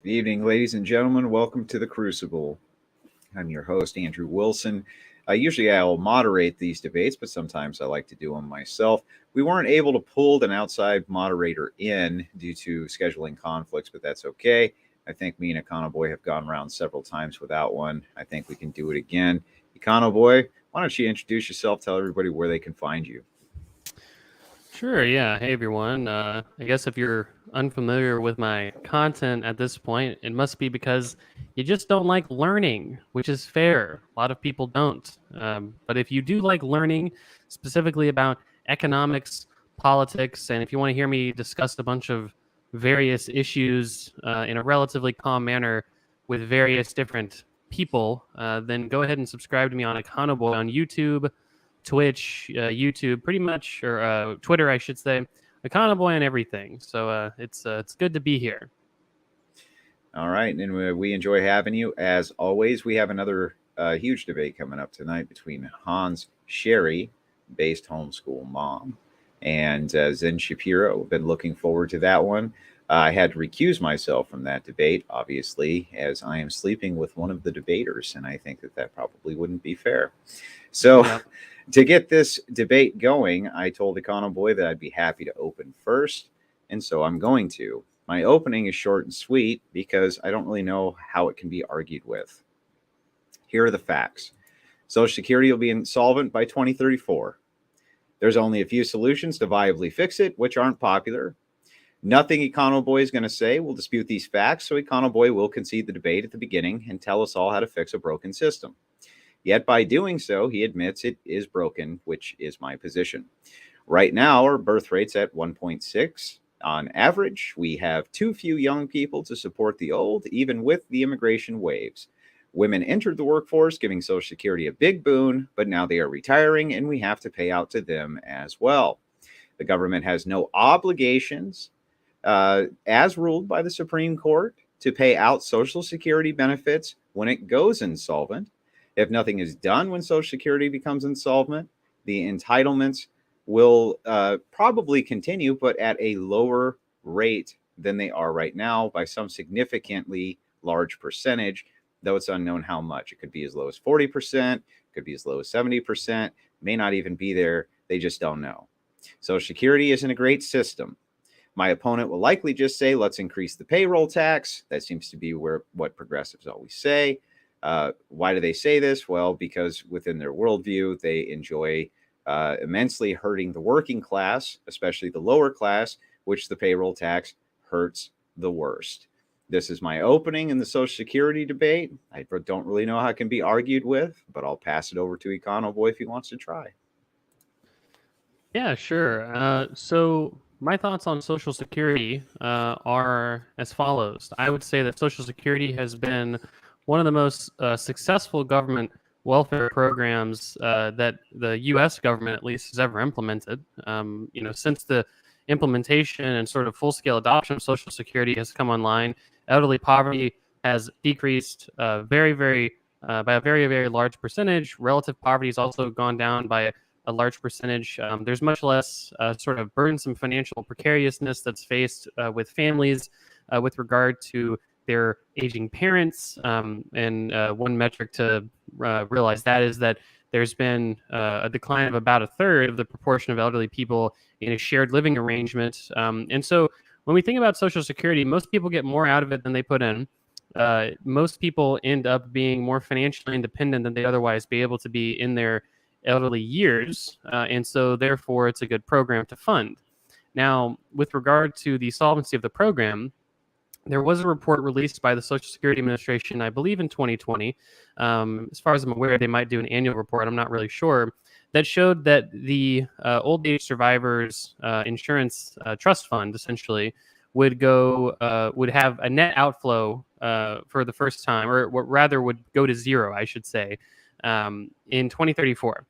Evening, ladies and gentlemen. Welcome to the Crucible. I'm your host, Andrew Wilson. Usually I'll moderate these debates, but sometimes I like to do them myself. We weren't able to pull an outside moderator in due to scheduling conflicts, but that's okay. I think me and Econo Boy have gone around several times without one. I think we can do it again. Econo Boy, why don't you introduce yourself, tell everybody where they can find you. Sure, yeah. Hey, everyone. I guess if you're unfamiliar with my content at this point, it must be because you just don't like learning, which is fair. A lot of people don't. But if you do like learning, specifically about economics, politics, and if you want to hear me discuss a bunch of various issues in a relatively calm manner with various different people, then go ahead and subscribe to me on Econoboy on YouTube, Twitch, YouTube, pretty much, or Twitter, I should say. Econoboy and everything. So it's good to be here. All right, and we enjoy having you. As always, we have another huge debate coming up tonight between Hans Sherry, based homeschool mom, and Zen Shapiro. We've been looking forward to that one. I had to recuse myself from that debate, obviously, as I am sleeping with one of the debaters, and I think that probably wouldn't be fair. So, Yep. to get this debate going, I told Econo Boy that I'd be happy to open first, and so I'm going to. My opening is short and sweet because I don't really know how it can be argued with. Here are the facts. Social Security will be insolvent by 2034. There's only a few solutions to viably fix it, which aren't popular. Nothing Econo Boy is going to say will dispute these facts, so Econo Boy will concede the debate at the beginning and tell us all how to fix a broken system. Yet by doing so, he admits it is broken, which is my position. Right now, our birth rate's at 1.6. On average, we have too few young people to support the old, even with the immigration waves. Women entered the workforce, giving Social Security a big boon, but now they are retiring and we have to pay out to them as well. The government has no obligations, as ruled by the Supreme Court, to pay out Social Security benefits when it goes insolvent. If nothing is done when Social Security becomes insolvent, the entitlements will probably continue, but at a lower rate than they are right now by some significantly large percentage, though it's unknown how much. It could be as low as 40%, could be as low as 70%, may not even be there. They just don't know. Social Security isn't a great system. My opponent will likely just say, let's increase the payroll tax. That seems to be what progressives always say. Why do they say this? Well, because within their worldview, they enjoy immensely hurting the working class, especially the lower class, which the payroll tax hurts the worst. This is my opening in the Social Security debate. I don't really know how it can be argued with, but I'll pass it over to Econo Boy if he wants to try. Yeah, sure. So my thoughts on Social Security are as follows. I would say that Social Security has been one of the most successful government welfare programs that the U.S. government, at least, has ever implemented. Since the implementation and sort of full-scale adoption of Social Security has come online, elderly poverty has decreased very, very by a very, very large percentage. Relative poverty has also gone down by a large percentage. There's much less sort of burdensome financial precariousness that's faced with families with regard to their aging parents. And one metric to realize that is that there's been a decline of about a third of the proportion of elderly people in a shared living arrangement. And so when we think about Social Security, most people get more out of it than they put in. Most people end up being more financially independent than they otherwise be able to be in their elderly years, and so therefore it's a good program to fund. Now, with regard to the solvency of the program, there was a report released by the Social Security Administration, I believe in 2020. As far as I'm aware, they might do an annual report. I'm not really sure. That showed that the old age survivors insurance trust fund essentially would have a net outflow for the first time, or rather would go to zero, I should say, in 2034.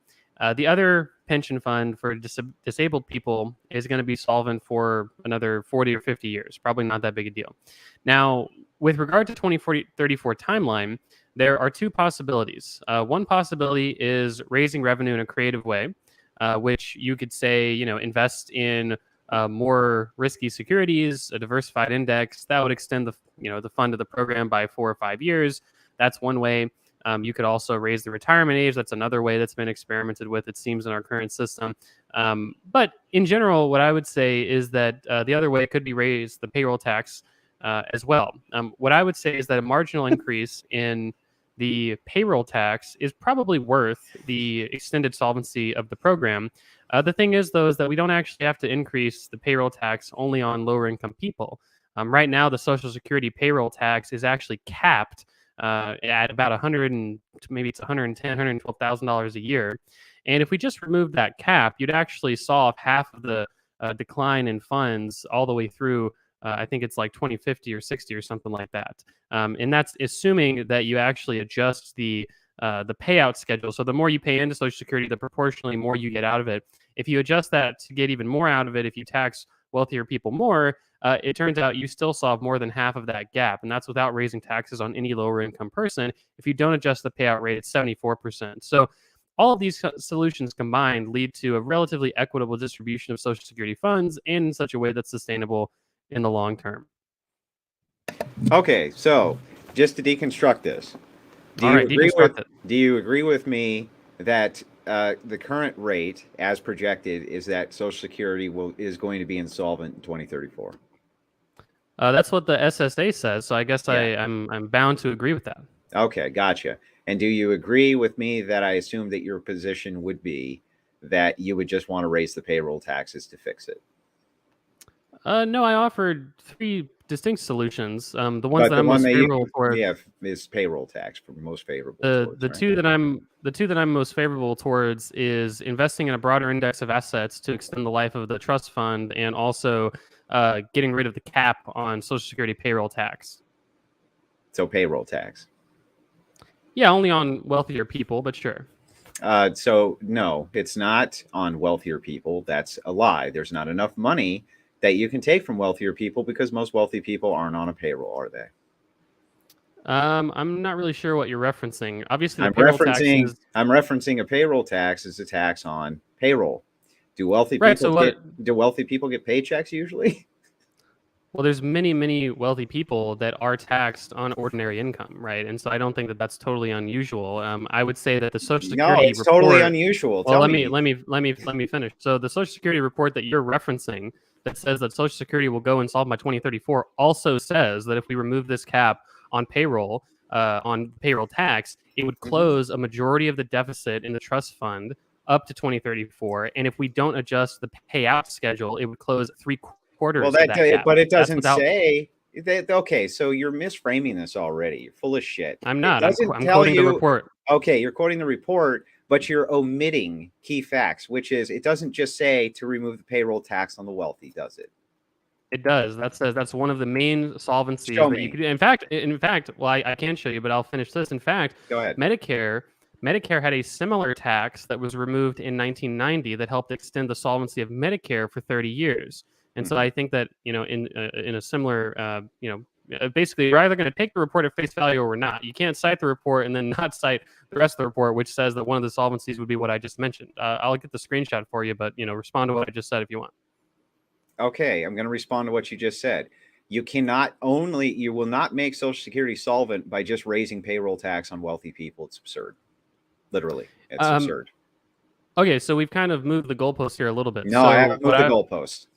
The other pension fund for disabled people is going to be solvent for another 40 or 50 years. Probably not that big a deal. Now, with regard to 2034 timeline, there are two possibilities. One possibility is raising revenue in a creative way, which you could say, invest in more risky securities, a diversified index that would extend the fund of the program by 4 or 5 years. That's one way. You could also raise the retirement age. That's another way that's been experimented with, it seems, in our current system. But in general, what I would say is that the other way could be raise the payroll tax as well. What I would say is that a marginal increase in the payroll tax is probably worth the extended solvency of the program. The thing is, though, is that we don't actually have to increase the payroll tax only on lower income people. Right now, the Social Security payroll tax is actually capped at about 100 and maybe it's 110, $112,000 a year. And if we just removed that cap, you'd actually solve half of the decline in funds all the way through. I think it's like 2050 or 60 or something like that. And that's assuming that you actually adjust the payout schedule. So the more you pay into Social Security, the proportionally more you get out of it. If you adjust that to get even more out of it, if you tax wealthier people more, it turns out you still solve more than half of that gap. And that's without raising taxes on any lower income person. If you don't adjust the payout rate, it's 74%. So all of these solutions combined lead to a relatively equitable distribution of Social Security funds and in such a way that's sustainable in the long term. Okay, so just to deconstruct this, do All you right, agree deconstruct with it. do you agree with me that the current rate, as projected, is that Social Security is going to be insolvent in 2034? That's what the SSA says, so I guess Yeah. I'm bound to agree with that. Okay, gotcha. And do you agree with me that I assume that your position would be that you would just want to raise the payroll taxes to fix it? No, I offered three distinct solutions. The ones But that the I'm one most that favorable you towards, have is payroll tax for most favorable the towards, the right? two that I'm the two that I'm most favorable towards is investing in a broader index of assets to extend the life of the trust fund, and also getting rid of the cap on Social Security payroll tax. So payroll tax. Yeah, only on wealthier people, but sure. So no, it's not on wealthier people. That's a lie. There's not enough money that you can take from wealthier people because most wealthy people aren't on a payroll, are they? I'm not really sure what you're referencing. Obviously, the I'm payroll referencing taxes. I'm referencing a payroll tax as a tax on payroll. Do wealthy Right. people So get what? do wealthy people get paychecks usually? Well, there's many wealthy people that are taxed on ordinary income, right? And so I don't think that that's totally unusual. I would say that the Social No, Security it's totally report. unusual. Well, Tell let me me. let me let me let me finish. So the Social Security report that you're referencing that says that Social Security will go insolvent by 2034 also says that if we remove this cap on payroll tax, it would Mhm. close a majority of the deficit in the trust fund up to 2034. And if we don't adjust the payout schedule, it would close three Well, quarters of that gap. but it That's doesn't without. say that. Okay, so you're misframing this already. You're full of shit. I'm It not. doesn't I'm tell quoting the you. report. Okay, you're quoting the report, but you're omitting key facts, which is it doesn't just say to remove the payroll tax on the wealthy, does it? It does. That's one of the main solvencies Show that you me. could do. In fact, well, I can show you, but I'll finish this. In fact, Go ahead. Medicare Medicare had a similar tax that was removed in 1990 that helped extend the solvency of Medicare for 30 years. And so Mhm. I think that in a similar basically you're either going to take the report at face value or we're not. You can't cite the report and then not cite the rest of the report, which says that one of the solvencies would be what I just mentioned. I'll get the screenshot for you, but respond to what I just said if you want. Okay, I'm going to respond to what you just said. You will not make Social Security solvent by just raising payroll tax on wealthy people. It's absurd. Literally, it's Um, absurd. Okay, so we've kind of moved the goalpost here a little bit. No, I So haven't what moved the I goalpost.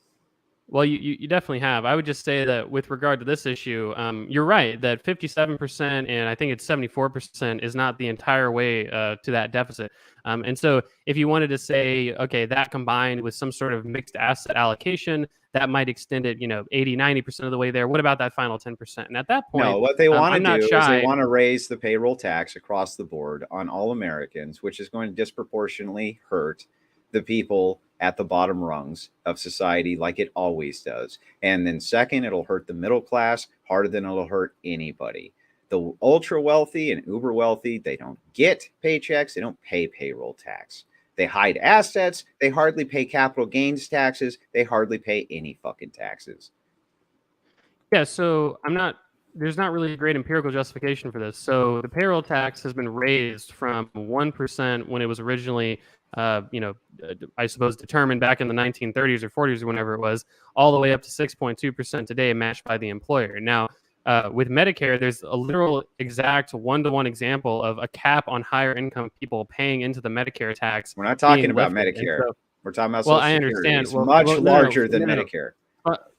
well, you definitely have. I would just say that with regard to this issue, you're right that 57% and I think it's 74% is not the entire way to that deficit. And so if you wanted to say, okay, that combined with some sort of mixed asset allocation, that might extend it, 80, 90% of the way there. What about that final 10%? And at that No, point, what they want to I'm not do is they shy. want to raise the payroll tax across the board on all Americans, which is going to disproportionately hurt the people at the bottom rungs of society like it always does. And then second, it'll hurt the middle class harder than it'll hurt anybody. The ultra wealthy and uber wealthy, they don't get paychecks, they don't pay payroll tax. They hide assets, they hardly pay capital gains taxes, they hardly pay any fucking taxes. Yeah, so there's not really a great empirical justification for this. So the payroll tax has been raised from 1% when it was originally I suppose determined back in the 1930s or 40s or whenever it was, all the way up to 6.2% today, matched by the employer. Now, with Medicare, there's a literal exact one-to-one example of a cap on higher income people paying into the Medicare tax We're not talking being about lifted. And Medicare. so, We're talking about well, Social I Security. understand. It's much larger than No. Medicare.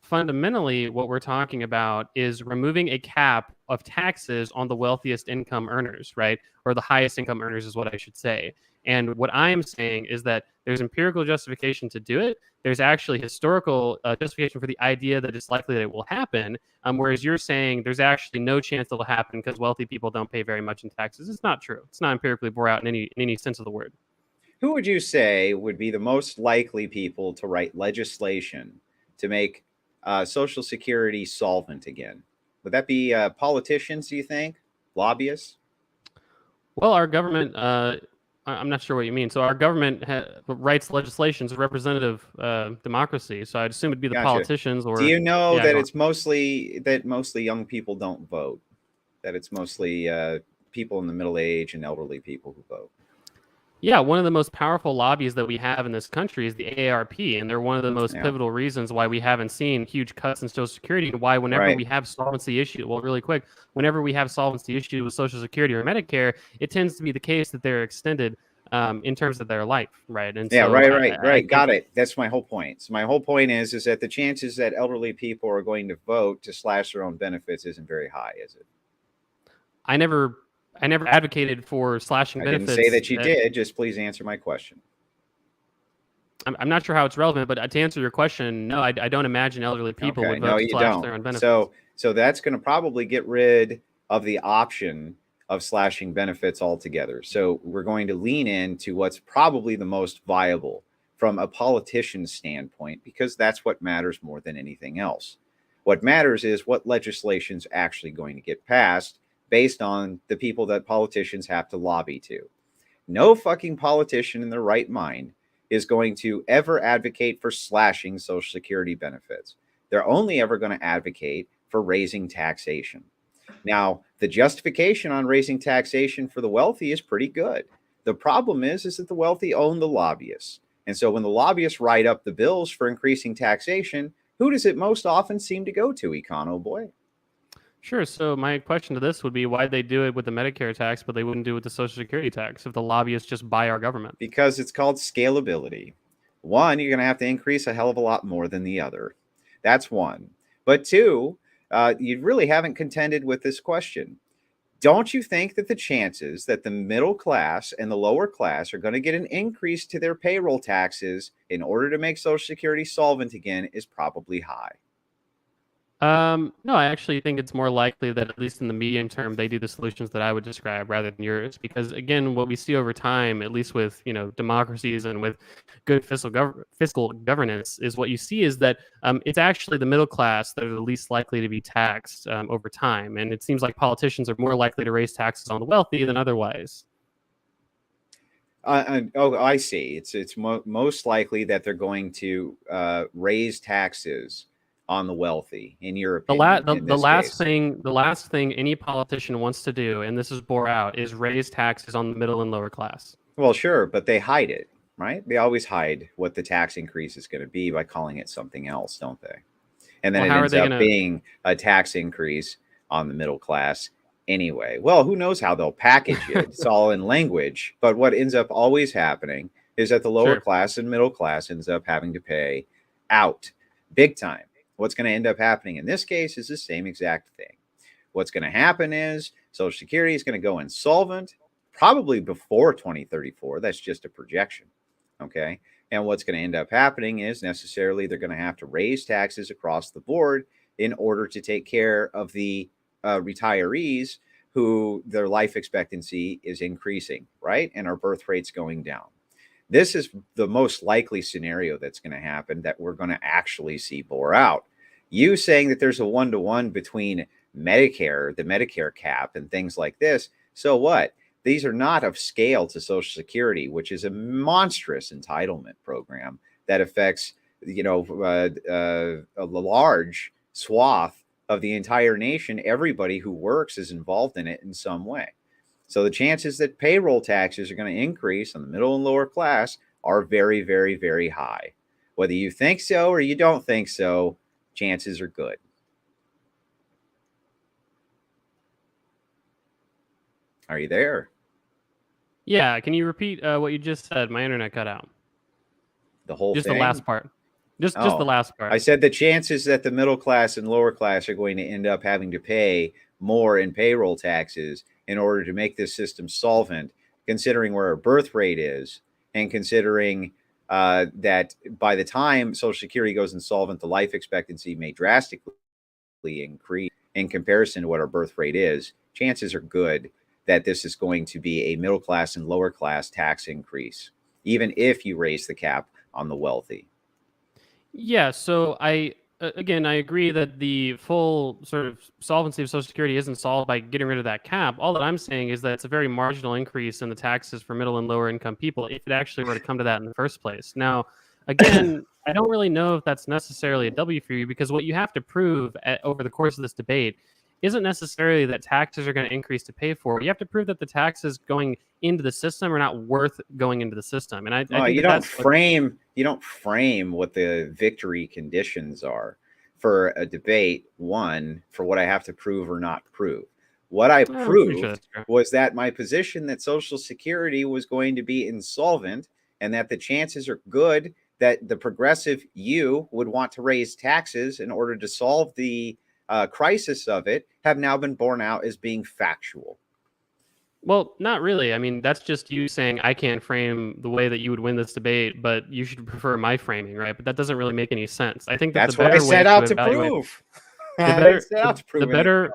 Fundamentally, what we're talking about is removing a cap of taxes on the wealthiest income earners, right? Or the highest income earners is what I should say. And what I'm saying is that there's empirical justification to do it. There's actually historical justification for the idea that it's likely that it will happen. Whereas you're saying there's actually no chance it'll happen because wealthy people don't pay very much in taxes. It's not true. It's not empirically bore out in any sense of the word. Who would you say would be the most likely people to write legislation to make Social Security solvent again? Would that be politicians, do you think? Lobbyists? Well, our government, I'm not sure what you mean. So our government writes legislation. It's a representative democracy. So I'd assume it'd be the Gotcha. politicians Do or, you know yeah, that go on. it's mostly young people don't vote? That it's mostly people in the middle age and elderly people who vote? Yeah, one of the most powerful lobbies that we have in this country is the AARP, and they're one of the most Yeah, pivotal reasons why we haven't seen huge cuts in Social Security, and why whenever right. we have solvency issue, well, really quick, whenever we have solvency issue with Social Security or Medicare, it tends to be the case that they're extended in terms of their life, right? And Yeah, so right, I, right, I right. think Got it. That's my whole point. So my whole point is that the chances that elderly people are going to vote to slash their own benefits isn't very high, is it? I never, I never advocated for slashing I didn't say benefits. that you did. Just please answer my question. I'm not sure how it's relevant, but to answer your question, no, I don't imagine elderly people Okay, would no, vote to you slash don't. their own benefits. So that's going to probably get rid of the option of slashing benefits altogether. So we're going to lean into what's probably the most viable from a politician's standpoint, because that's what matters more than anything else. What matters is what legislation's actually going to get passed based on the people that politicians have to lobby to. No fucking politician in their right mind is going to ever advocate for slashing Social Security benefits. They're only ever going to advocate for raising taxation. Now, the justification on raising taxation for the wealthy is pretty good. The problem is that the wealthy own the lobbyists. And so when the lobbyists write up the bills for increasing taxation, who does it most often seem to go to, Econo Boy? Sure. So my question to this would be why they do it with the Medicare tax, but they wouldn't do it with the Social Security tax if the lobbyists just buy our government. Because it's called scalability. One, you're going to have to increase a hell of a lot more than the other. That's one. But two, you really haven't contended with this question. Don't you think that the chances that the middle class and the lower class are going to get an increase to their payroll taxes in order to make Social Security solvent again is probably high? No, I actually think it's more likely that at least in the medium term, they do the solutions that I would describe rather than yours. Because again, what we see over time, at least with democracies and with good fiscal governance, is what you see is that it's actually the middle class that are the least likely to be taxed over time. And it seems like politicians are more likely to raise taxes on the wealthy than otherwise. Oh, I see. It's most likely that they're going to raise taxes on the wealthy, in your opinion, in The this last case. thing any politician wants to do, and this is bore out, is raise taxes on the middle and lower class. Well, sure, but they hide it, right? They always hide what the tax increase is going to be by calling it something else, don't they? And then Well, it how are ends they up gonna? being a tax increase on the middle class anyway. Well, who knows how they'll package it? It's all in language. But what ends up always happening is that the lower Sure. class and middle class ends up having to pay out big time. What's going to end up happening in this case is the same exact thing. What's going to happen is Social Security is going to go insolvent probably before 2034. That's just a projection. Okay. And what's going to end up happening is necessarily they're going to have to raise taxes across the board in order to take care of the retirees who their life expectancy is increasing, right? And our birth rate's going down. This is the most likely scenario that's going to happen that we're going to actually see bore out. You saying that there's a one-to-one between Medicare, the Medicare cap, and things like this. So what? These are not of scale to Social Security, which is a monstrous entitlement program that affects, a large swath of the entire nation. Everybody who works is involved in it in some way. So the chances that payroll taxes are going to increase on the middle and lower class are very, very, very high. Whether you think so or you don't think so, chances are good. Are you there? Yeah, can you repeat what you just said? My internet cut out. The whole Just the thing? last part. Just the Oh, last part. I said the chances that the middle class and lower class are going to end up having to pay more in payroll taxes in order to make this system solvent, considering where our birth rate is, and considering that by the time Social Security goes insolvent, the life expectancy may drastically increase in comparison to what our birth rate is. Chances are good that this is going to be a middle class and lower class tax increase, even if you raise the cap on the wealthy. Yeah, so again, I agree that the full sort of solvency of Social Security isn't solved by getting rid of that cap. All that I'm saying is that it's a very marginal increase in the taxes for middle and lower income people if it actually were to come to that in the first place. Now, again, I don't really know if that's necessarily a W for you because what you have to prove over the course of this debate isn't necessarily that taxes are going to increase to pay for it. You have to prove that the taxes going into the system are not worth going into the system. And I Well, think you that don't that's what. frame what the victory conditions are for a debate. One, for what I have to prove or not prove. What I I'm pretty sure proved that's true. was that my position that Social Security was going to be insolvent and that the chances are good that the progressive you would want to raise taxes in order to solve the crisis of it have now been borne out as being factual. Well, not really. I mean, that's just you saying I can't frame the way that you would win this debate, but you should prefer my framing, right? But that doesn't really make any sense. I think that the That's what I better way set to out to evaluate prove. the I didn't better set out to the prove anything. better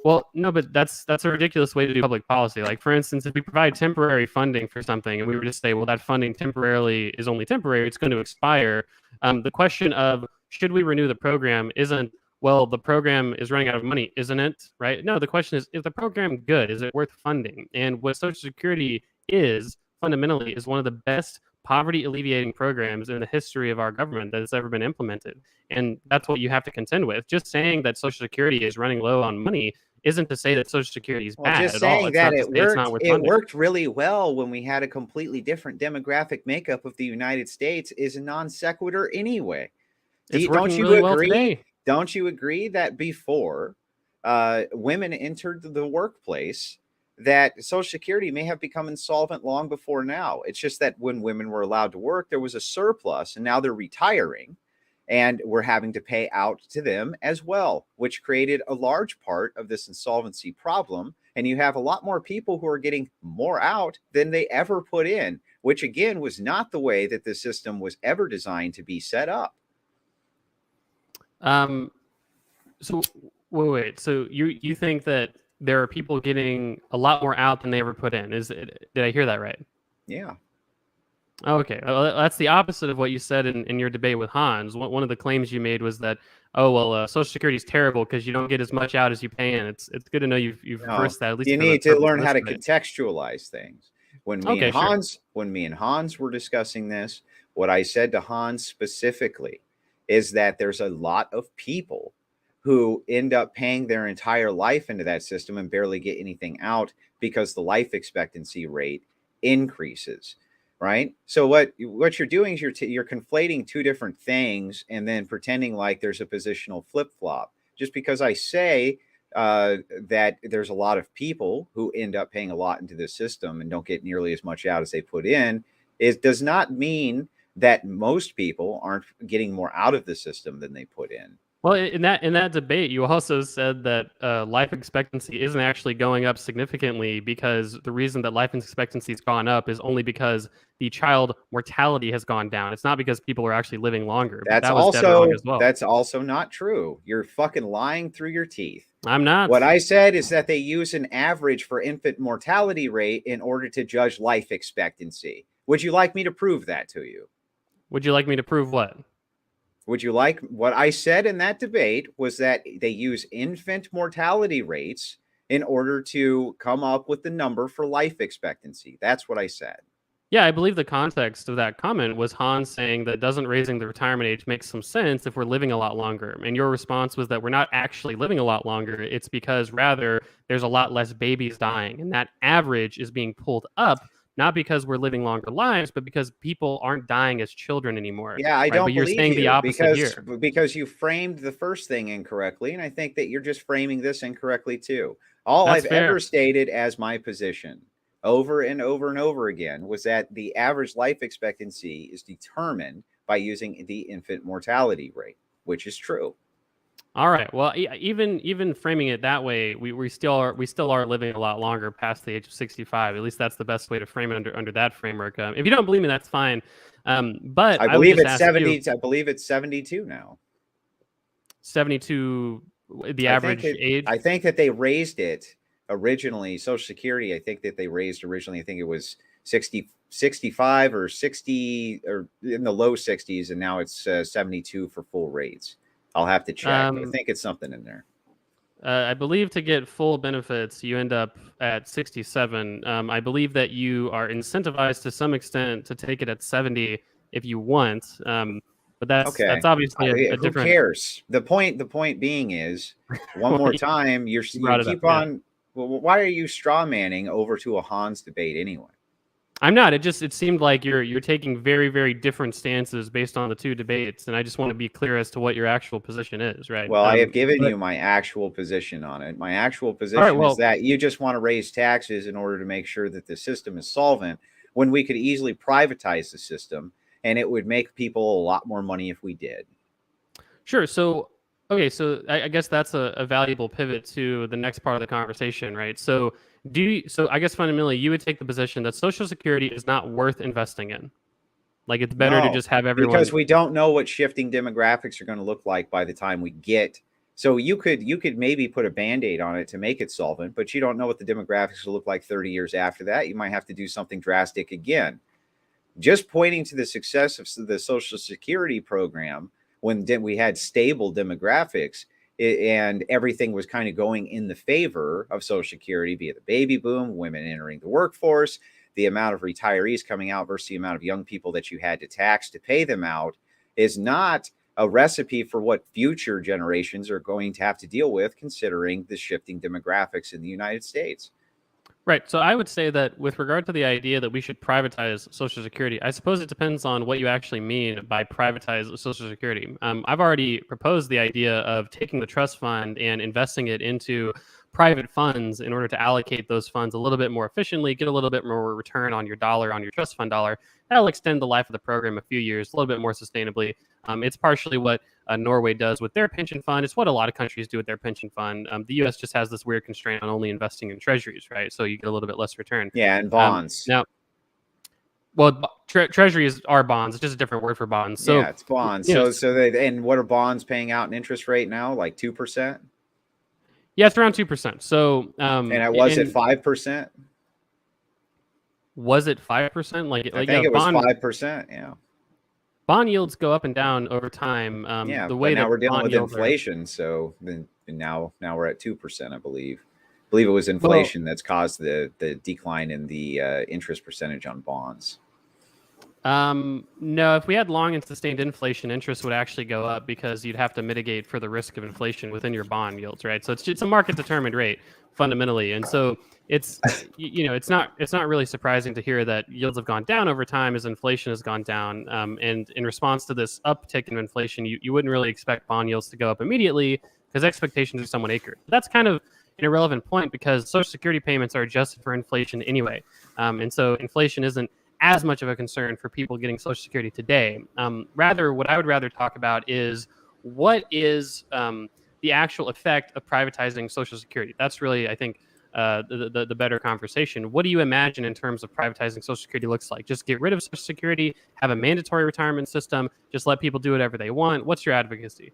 well, no, but that's a ridiculous way to do public policy. Like, for instance, if we provide temporary funding for something and we were to say, well, that funding temporarily is only temporary, it's going to expire. The question of should we renew the program isn't, well, the program is running out of money, isn't it? Right? No, the question is the program good? Is it worth funding? And what Social Security is fundamentally is one of the best poverty alleviating programs in the history of our government that has ever been implemented. And that's what you have to contend with. Just saying that Social Security is running low on money isn't to say that Social Security is Well, bad just at all. saying It's that not to say it's not worth it funding. worked really well when we had a completely different demographic makeup of the United States is a non sequitur anyway. It's Don't working you really well agree? today. Don't you agree that before women entered the workplace, that Social Security may have become insolvent long before now? It's just that when women were allowed to work, there was a surplus, and now they're retiring. And we're having to pay out to them as well, which created a large part of this insolvency problem. And you have a lot more people who are getting more out than they ever put in, which again was not the way that the system was ever designed to be set up. Um, so wait. So you think that there are people getting a lot more out than they ever put in? Did I hear that right? Yeah. Oh, okay. Well, that's the opposite of what you said in your debate with Hans. One of the claims you made was that, oh, well, Social Security is terrible because you don't get as much out as you pay in. It's good to know you've No, reversed that, at least you for the need to purpose learn of how this to debate. contextualize things. Okay, sure. When me and Hans were discussing this, what I said to Hans specifically is that there's a lot of people who end up paying their entire life into that system and barely get anything out because the life expectancy rate increases, right? So what you're doing is you're conflating two different things and then pretending like there's a positional flip-flop. Just because I say that there's a lot of people who end up paying a lot into the system and don't get nearly as much out as they put in, it does not mean that most people aren't getting more out of the system than they put in. Well, in that debate, you also said that life expectancy isn't actually going up significantly because the reason that life expectancy has gone up is only because the child mortality has gone down. It's not because people are actually living longer. But that was dead wrong as well. That's also not true. You're fucking lying through your teeth. I'm not. What I said is that they use an average for infant mortality rate in order to judge life expectancy. Would you like me to prove that to you? Would you like me to prove what? Would you like what I said in that debate was that they use infant mortality rates in order to come up with the number for life expectancy. That's what I said. Yeah, I believe the context of that comment was Hans saying that doesn't raising the retirement age make some sense if we're living a lot longer. And your response was that we're not actually living a lot longer. It's because rather there's a lot less babies dying. And that average is being pulled up not because we're living longer lives, but because people aren't dying as children anymore, Yeah, I right? But don't you're believe saying the you opposite here. because you framed the first thing incorrectly, and I think that you're just framing this incorrectly too. All That's I've fair. ever stated as my position over and over and over again was that the average life expectancy is determined by using the infant mortality rate, which is true. All right. Well, even framing it that way, we still are living a lot longer past the age of 65. At least that's the best way to frame it under that framework. If you don't believe me, that's fine. But I I would believe just it's ask you, 70. I believe it's 72 now. 72, the I think average that age. I think that they raised it originally. Social Security, I think that they raised originally. I think it was 60, 65 or 60 or in the low 60s, and now it's 72 for full rates. I'll have to check, but I Um, think it's something in there. I believe to get full benefits, you end up at 67. I believe that you are incentivized to some extent to take it at 70 if you want. But that's Okay, obviously a who different. cares? The point being is, one more You time, you brought it up, keep yeah. on. Well, why are you straw manning over to a Hans debate anyway? I'm not. It seemed like you're taking very, very different stances based on the two debates, and I just want to be clear as to what your actual position is, right? Well, I have given But you my actual position on it. My actual all right, position is well, that you just want to raise taxes in order to make sure that the system is solvent when we could easily privatize the system and it would make people a lot more money if we did. sure. So, okay, so I guess that's a valuable pivot to the next part of the conversation, right? So, so I guess fundamentally, you would take the position that Social Security is not worth investing in. Like, it's better to No, just have because everyone. we don't know what shifting demographics are going to look like by the time we get. So you could maybe put a band-aid on it to make it solvent, but you don't know what the demographics will look like 30 years after that. You might have to do something drastic again. Just pointing to the success of the Social Security program when we had stable demographics and everything was kind of going in the favor of Social Security, be it the baby boom, women entering the workforce, the amount of retirees coming out versus the amount of young people that you had to tax to pay them out, is not a recipe for what future generations are going to have to deal with, considering the shifting demographics in the United States. Right. So I would say that with regard to the idea that we should privatize Social Security, I suppose it depends on what you actually mean by privatize Social Security. I've already proposed the idea of taking the trust fund and investing it into private funds in order to allocate those funds a little bit more efficiently, get a little bit more return on your dollar, on your trust fund dollar. That'll extend the life of the program a few years, a little bit more sustainably. It's partially what Norway does with their pension fund. It's what a lot of countries do with their pension fund. The U.S. just has this weird constraint on only investing in treasuries, right? So you get a little bit less return. Yeah, and bonds. Now, well, treasuries are bonds. It's just a different word for bonds. Yeah, So, it's bonds. you know, And what are bonds paying out in interest rate now? Like 2%? yeah, it's around 2%. So, And it was at and 5%? was it 5%? I Yeah, think it was 5%. Yeah. bond yields go up and down over time. Yeah, The but way now that we're dealing bond with yields are, inflation, so then now we're at 2%, I believe. I believe it was well, inflation that's caused the decline in the interest percentage on bonds. No, if we had long and sustained inflation, interest would actually go up because you'd have to mitigate for the risk of inflation within your bond yields, right? So it's a market determined rate fundamentally, and so it's not really surprising to hear that yields have gone down over time as inflation has gone down. And in response to this uptick in inflation, you wouldn't really expect bond yields to go up immediately because expectations are somewhat anchored. That's kind of an irrelevant point because Social Security payments are adjusted for inflation anyway, and so inflation isn't as much of a concern for people getting Social Security today. Rather, what I would rather talk about is what is the actual effect of privatizing Social Security. That's really, I think, the better conversation. What do you imagine in terms of privatizing Social Security looks like? Just get rid of Social Security, have a mandatory retirement system, just let people do whatever they want. What's your advocacy?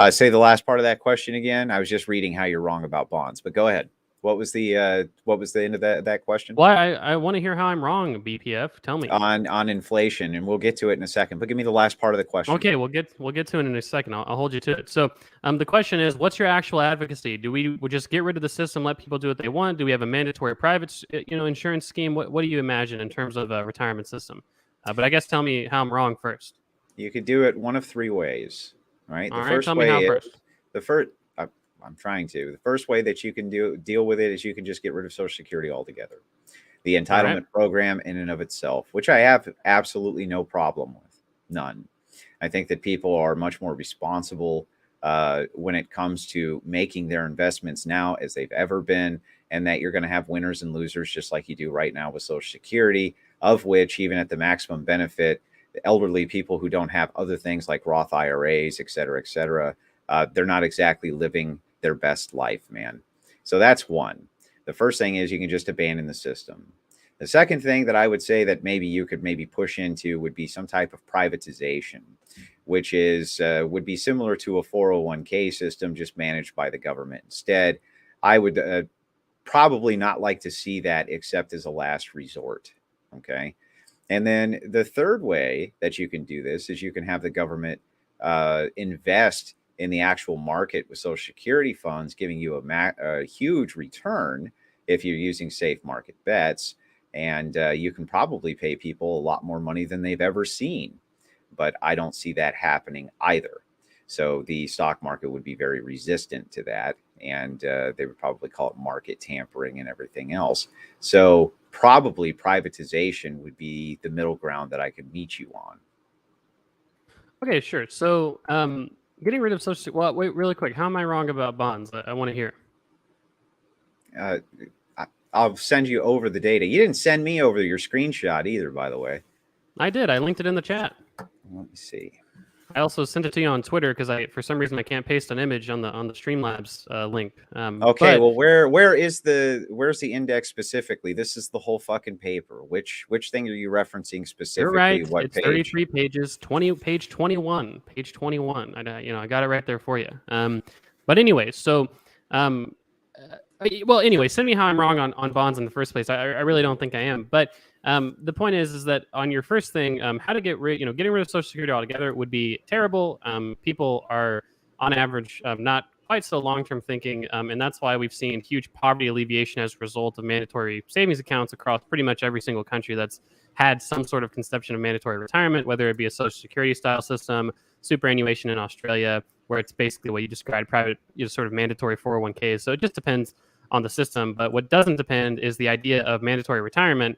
Say the last part of that question again. I was just reading how you're wrong about bonds, but go ahead. What was the end of that question? Well, I want to hear how I'm wrong, BPF. Tell me. On inflation, and we'll get to it in a second. But give me the last part of the question. Okay, we'll get to it in a second. I'll hold you to it. So, the question is, what's your actual advocacy? Do we just get rid of the system, let people do what they want? Do we have a mandatory private, insurance scheme? What do you imagine in terms of a retirement system? But I guess tell me how I'm wrong first. You could do it one of three ways. All right. All The right, first tell me how way is first. the first. I'm trying to. The first way that you can deal with it is you can just get rid of Social Security altogether. The All right. entitlement program in and of itself, which I have absolutely no problem with. None. I think that people are much more responsible when it comes to making their investments now as they've ever been, and that you're going to have winners and losers just like you do right now with Social Security, of which, even at the maximum benefit, the elderly people who don't have other things like Roth IRAs, et cetera, they're not exactly living their best life, man. So that's one. The first thing is you can just abandon the system. The second thing that I would say that maybe you could maybe push into would be some type of privatization, which is would be similar to a 401k system, just managed by the government instead. I would probably not like to see that except as a last resort. Okay. And then the third way that you can do this is you can have the government invest in the actual market with Social Security funds, giving you a huge return if you're using safe market bets. And you can probably pay people a lot more money than they've ever seen. But I don't see that happening either. So the stock market would be very resistant to that. And they would probably call it market tampering and everything else. So probably privatization would be the middle ground that I could meet you on. Okay, sure. So, getting rid of social. Well, wait, really quick. How am I wrong about bonds? I want to hear. Uh, I'll send you over the data. You didn't send me over your screenshot either, by the way. I did. I linked it in the chat. Let me see. I also sent it to you on Twitter because for some reason I can't paste an image on the Streamlabs link. Okay, but well, where's the index specifically? This is the whole fucking paper. Which thing are you referencing you're specifically? right. What It's page? 33 pages. Page 21. Page 21. I got it right there for you. But anyway, so well, anyway, send me how I'm wrong on bonds in the first place. I really don't think I am. But the point is that on your first thing, how to get rid, getting rid of Social Security altogether would be terrible. People are on average not quite so long-term thinking, and that's why we've seen huge poverty alleviation as a result of mandatory savings accounts across pretty much every single country that's had some sort of conception of mandatory retirement, whether it be a Social Security style system, superannuation in Australia, where it's basically what you described, private, sort of mandatory 401ks. So it just depends on the system. But what doesn't depend is the idea of mandatory retirement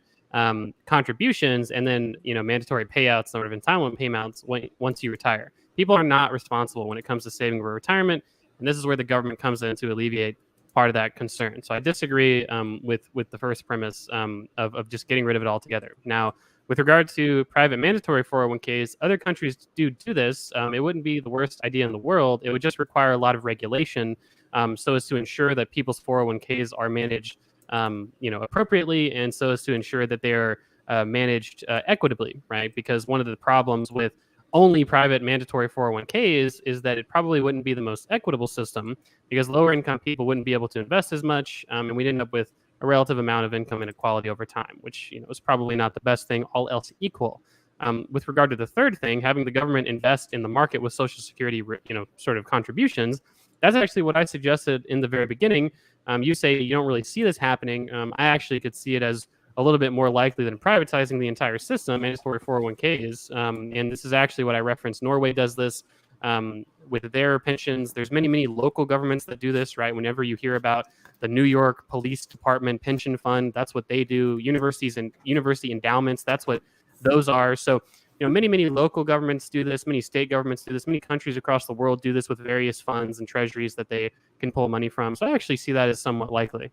contributions and then mandatory payouts, sort of entitlement payments once you retire. People are not responsible when it comes to saving for retirement, and this is where the government comes in to alleviate part of that concern. So I disagree with the first premise of just getting rid of it altogether. Now, with regard to private mandatory 401ks, other countries do this. It wouldn't be the worst idea in the world. It would just require a lot of regulation so as to ensure that people's 401ks are managed appropriately, and so as to ensure that they are managed equitably, right? Because one of the problems with only private mandatory 401ks is that it probably wouldn't be the most equitable system because lower income people wouldn't be able to invest as much, and we'd end up with a relative amount of income inequality over time, which is probably not the best thing, all else equal. With regard to the third thing, having the government invest in the market with Social Security, sort of contributions, that's actually what I suggested in the very beginning. You say you don't really see this happening. I actually could see it as a little bit more likely than privatizing the entire system, mandatory 401ks. And this is actually what I referenced. Norway does this with their pensions. There's many, many local governments that do this, right? Whenever you hear about the New York Police Department pension fund, that's what they do. Universities and university endowments, that's what those are. So, many, many local governments do this, many state governments do this, many countries across the world do this with various funds and treasuries that they can pull money from. So I actually see that as somewhat likely.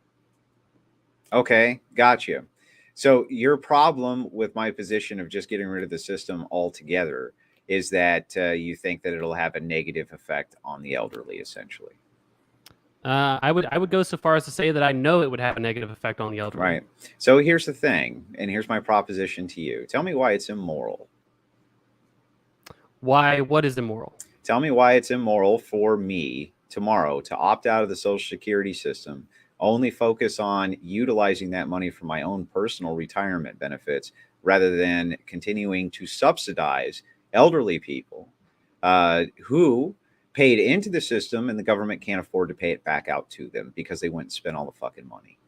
Okay, got you. So your problem with my position of just getting rid of the system altogether is that you think that it'll have a negative effect on the elderly, essentially. I would go so far as to say that I know it would have a negative effect on the elderly. Right. So here's the thing, and here's my proposition to you. Tell me why it's immoral. Why? What is immoral? Tell me why it's immoral for me tomorrow to opt out of the Social Security system, only focus on utilizing that money for my own personal retirement benefits rather than continuing to subsidize elderly people who paid into the system and the government can't afford to pay it back out to them because they went and spent all the fucking money.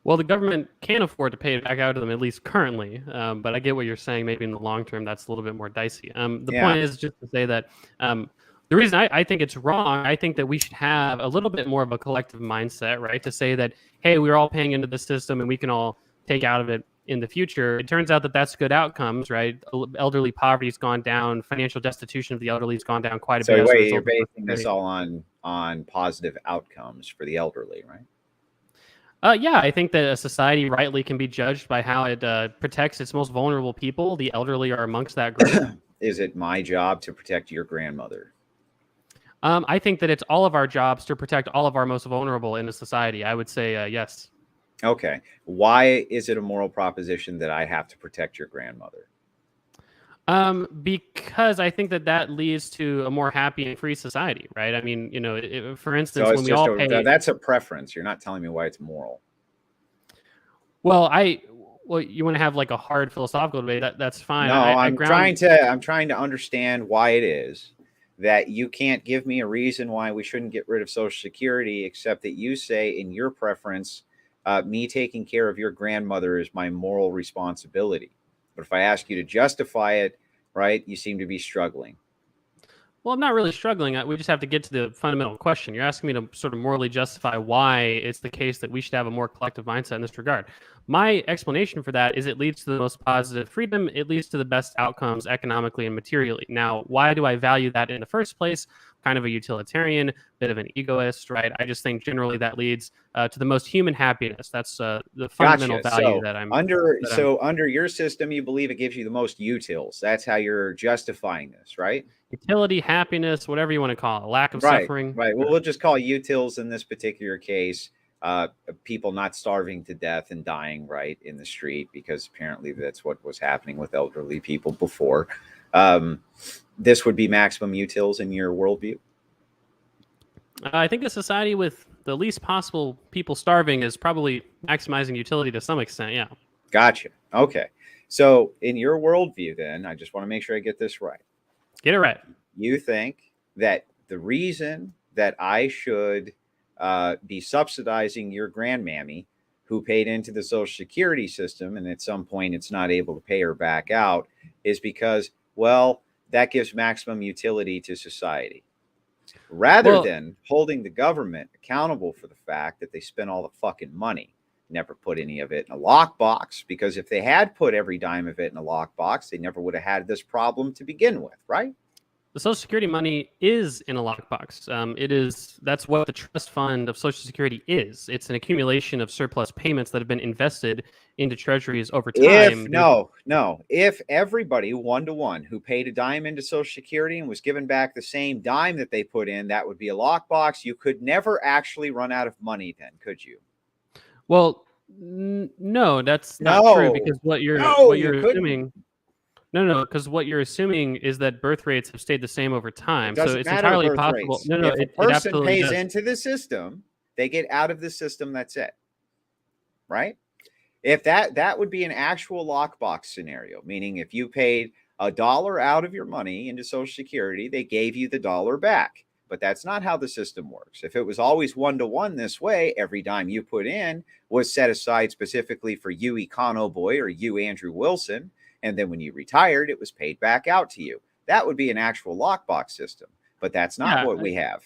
Well, the government can afford to pay it back out to them, at least currently. But I get what you're saying. Maybe in the long term, that's a little bit more dicey. The point is just to say that the reason I think it's wrong, I think that we should have a little bit more of a collective mindset, right? To say that, hey, we're all paying into the system and we can all take out of it in the future. It turns out that that's good outcomes, right? Elderly poverty's gone down, financial destitution of the elderly has gone down quite a bit So as a wait, you're result of Social basing this Security. all on positive outcomes for the elderly, right? Yeah, I think that a society rightly can be judged by how it protects its most vulnerable people. The elderly are amongst that group. Is it my job to protect your grandmother? I think that it's all of our jobs to protect all of our most vulnerable in a society. I would say yes. Okay. Why is it a moral proposition that I have to protect your grandmother? Because I think that that leads to a more happy and free society, right? I mean, for So instance, it's when we just all pay, that's a preference. You're not telling me why it's moral. well, well, you want to have like a hard philosophical debate. That's fine. No, I ground. I'm trying to understand why it is that you can't give me a reason why we shouldn't get rid of Social Security, except that you say in your preference, me taking care of your grandmother is my moral responsibility. But if I ask you to justify it, right, you seem to be struggling. Well, I'm not really struggling. We just have to get to the fundamental question. You're asking me to sort of morally justify why it's the case that we should have a more collective mindset in this regard. My explanation for that is it leads to the most positive freedom. It leads to the best outcomes economically and materially. Now, why do I value that in the first place? Kind of a utilitarian, bit of an egoist, right? I just think generally that leads to the most human happiness. That's the fundamental Gotcha. value So that I'm. under your system, you believe it gives you the most utils. That's how you're justifying this, right? Utility, happiness, whatever you want to call it, lack of Right, suffering. right. Well, we'll just call utils in this particular case, uh, people not starving to death and dying right in the street, because apparently that's what was happening with elderly people before. Um, this would be maximum utils in your worldview. I think a society with the least possible people starving is probably maximizing utility to some extent. Yeah. Gotcha. Okay. So in your worldview, then, I just want to make sure I get this right. Get it right. You think that the reason that I should be subsidizing your grandmammy who paid into the Social Security system and at some point it's not able to pay her back out is because, well, that gives maximum utility to society, rather Well, than holding the government accountable for the fact that they spent all the fucking money, never put any of it in a lockbox, because if they had put every dime of it in a lockbox, they never would have had this problem to begin with, right? the Social Security money is in a lockbox. That's what the trust fund of Social Security is. It's an accumulation of surplus payments that have been invested into treasuries over If time. if everybody one to one who paid a dime into Social Security and was given back the same dime that they put in, that would be a lockbox. You could never actually run out of money, then, could you? Well, no, that's not true No, because what you're no, what you you're couldn't. assuming. No, because what you're assuming is that birth rates have stayed the same over It time. So doesn't it's matter entirely birth possible. rates. No, If a it person absolutely pays does. into the system, they get out of the system. That's it, right? If that would be an actual lockbox scenario, meaning if you paid a dollar out of your money into Social Security, they gave you the dollar back. But that's not how the system works. If it was always one to one this way, every dime you put in was set aside specifically for you, Econo Boy, or you, Andrew Wilson. And then when you retired, it was paid back out to you. That would be an actual lockbox system. But that's not Yeah, what we have.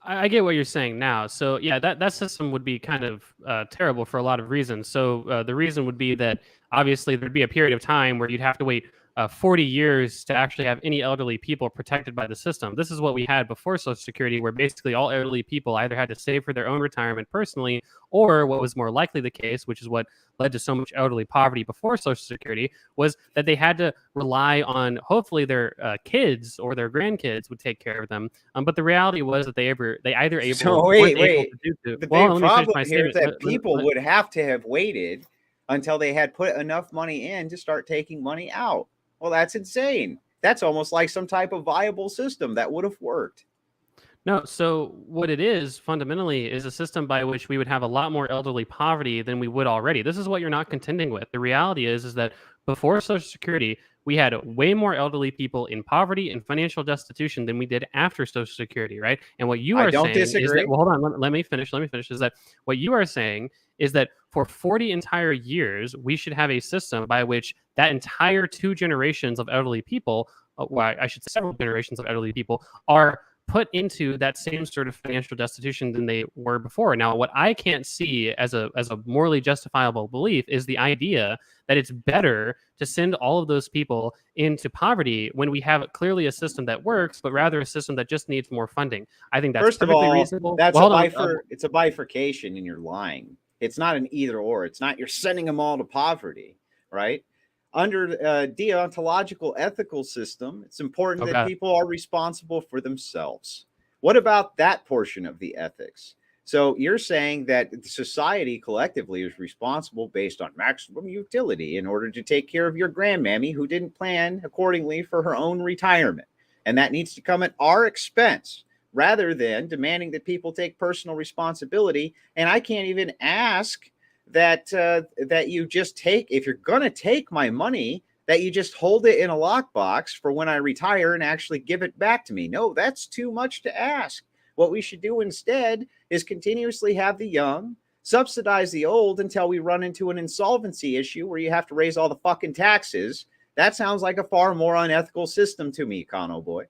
I get what you're saying now. So yeah, that system would be kind of terrible for a lot of reasons. So the reason would be that obviously there'd be a period of time where you'd have to wait 40 years to actually have any elderly people protected by the system. This is what we had before Social Security, where basically all elderly people either had to save for their own retirement personally, or what was more likely the case, which is what led to so much elderly poverty before Social Security, was that they had to rely on hopefully their kids or their grandkids would take care of them. But the reality was that they either So weren't wait, able wait. to do so. The Well, big let me finish problem my here is statement. that people would have to have waited until they had put enough money in to start taking money out. Well, that's insane. That's almost like some type of viable system that would have worked. No, so what it is fundamentally is a system by which we would have a lot more elderly poverty than we would already. This is what you're not contending with. The reality is that before Social Security, we had way more elderly people in poverty and financial destitution than we did after Social Security, right? And what you I are don't saying is that, disagree. well, hold on, let me finish. Let me finish. Is that what you are saying is that for 40 entire years, we should have a system by which that entire two generations of elderly people, well, I should say several generations of elderly people, are put into that same sort of financial destitution than they were before. Now, what I can't see as a morally justifiable belief is the idea that it's better to send all of those people into poverty when we have clearly a system that works, but rather a system that just needs more funding. I think that's First of perfectly all, reasonable. that's Well, a hold on. it's a bifurcation, and you're lying. It's not an either or. It's not you're sending them all to poverty, right? Under a deontological ethical system, it's important that Okay. people are responsible for themselves. What about that portion of the ethics? So you're saying that society collectively is responsible based on maximum utility in order to take care of your grandmammy who didn't plan accordingly for her own retirement. And that needs to come at our expense rather than demanding that people take personal responsibility. And I can't even ask that you just take, if you're going to take my money, that you just hold it in a lockbox for when I retire and actually give it back to me. No, that's too much to ask. What we should do instead is continuously have the young subsidize the old until we run into an insolvency issue where you have to raise all the fucking taxes. That sounds like a far more unethical system to me, Cono boy.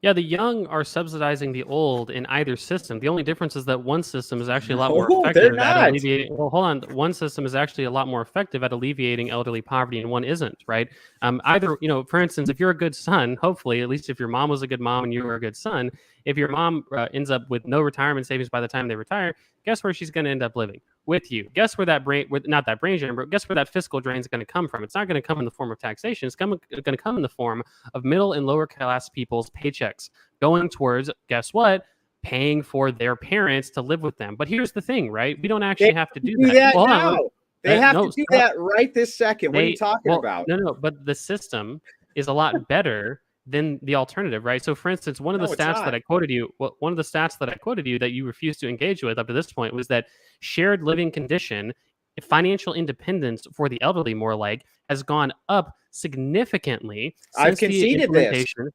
Yeah, the young are subsidizing the old in either system. The only difference is that one system is actually a lot more No, they're effective at not. alleviating. Well, hold on. One system is actually a lot more effective at alleviating elderly poverty, and one isn't. Right? Either, for instance, if you're a good son, hopefully, at least if your mom was a good mom and you were a good son, if your mom ends up with no retirement savings by the time they retire, guess where she's going to end up living? With you. Guess where that brain, not that brain drain, but guess where that fiscal drain is going to come from? It's not going to come in the form of taxation. It's going to come in the form of middle and lower class people's paychecks going towards, guess what? Paying for their parents to live with them. But here's the thing, right? We don't actually have to do that. That Well, now. They have no, to do stop. that right this second. What are you talking about? No, but the system is a lot better than the alternative, right? So, for instance, one of the No, it's stats not. that I quoted you, one of the stats that I quoted you that you refused to engage with up to this point was that shared living condition, financial independence for the elderly, more like, has gone up significantly I've since the conceded this. implementation.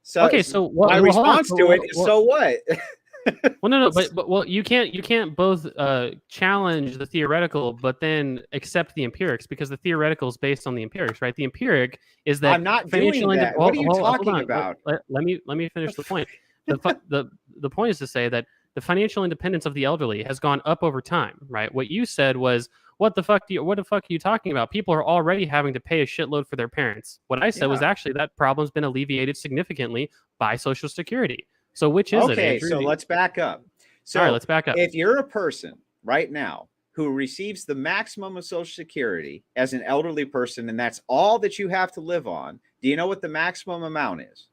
So Okay, so my hold on. response to it is, so what? Well, no, but well, you can't both challenge the theoretical, but then accept the empirics, because the theoretical is based on the empirics, right? The empiric is that I'm not doing that. What are you talking about? Let me finish the point. The point is to say that the financial independence of the elderly has gone up over time, right? What you said was, what the fuck are you talking about? People are already having to pay a shitload for their parents. What I said was actually that problem's been alleviated significantly by Social Security. So which is it, Okay, Andrew? so let's back up. So all right, let's back up. If you're a person right now who receives the maximum of Social Security as an elderly person, and that's all that you have to live on, do you know what the maximum amount is?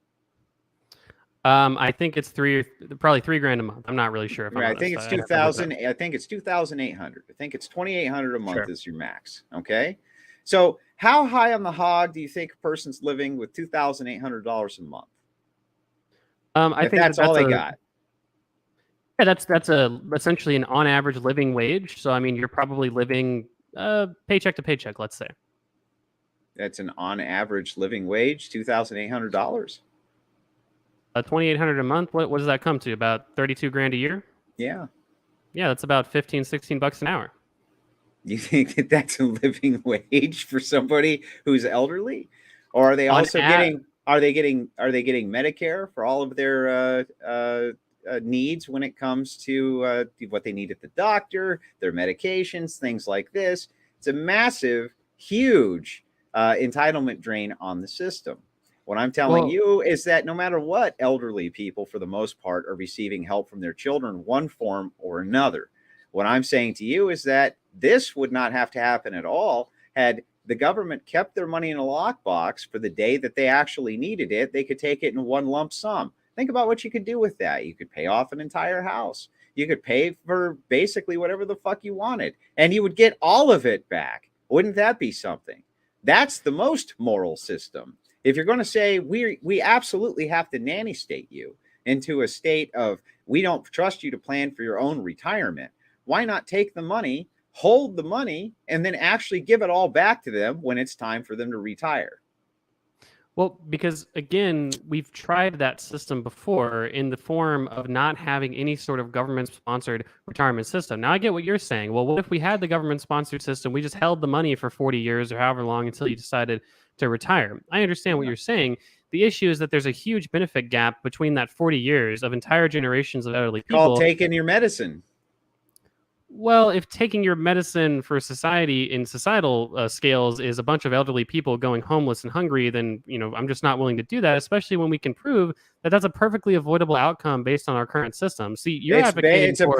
I think it's probably $3,000 a month. I'm not really sure if I'm I honest. think it's 2,000. I think it's 2,800. I think it's 2,800 a month is your max. Okay, so how high on the hog do you think a person's living with $2,800 a month? I think that's all they got. Yeah, that's essentially an on average living wage. So I mean, you're probably living paycheck to paycheck, let's say. That's an on average living wage, $2,800. 2,800 a month. What does that come to? About 32 grand a year? Yeah. Yeah, that's about 15, 16 bucks an hour. You think that that's a living wage for somebody who's elderly, or are they also getting? Are they getting Medicare for all of their needs when it comes to what they need at the doctor, their medications, things like this? It's a massive, huge entitlement drain on the system. What I'm telling you is that no matter what, elderly people, for the most part, are receiving help from their children, one form or another. What I'm saying to you is that this would not have to happen at all had the government kept their money in a lockbox for the day that they actually needed it. They could take it in one lump sum. Think about what you could do with that. You could pay off an entire house. You could pay for basically whatever the fuck you wanted, and you would get all of it back. Wouldn't that be something? That's the most moral system. If you're going to say we absolutely have to nanny state you into a state of we don't trust you to plan for your own retirement, why not take the money, hold the money, and then actually give it all back to them when it's time for them to retire? Well, because again, we've tried that system before in the form of not having any sort of government-sponsored retirement system. Now, I get what you're saying. Well, what if we had the government-sponsored system? We just held the money for 40 years or however long until you decided to retire. I understand what you're saying. The issue is that there's a huge benefit gap between that 40 years of entire generations of elderly Called people. taking your medicine. Well, if taking your medicine for society in societal scales is a bunch of elderly people going homeless and hungry, then I'm just not willing to do that. Especially when we can prove that that's a perfectly avoidable outcome based on our current system. See, you're advocating for.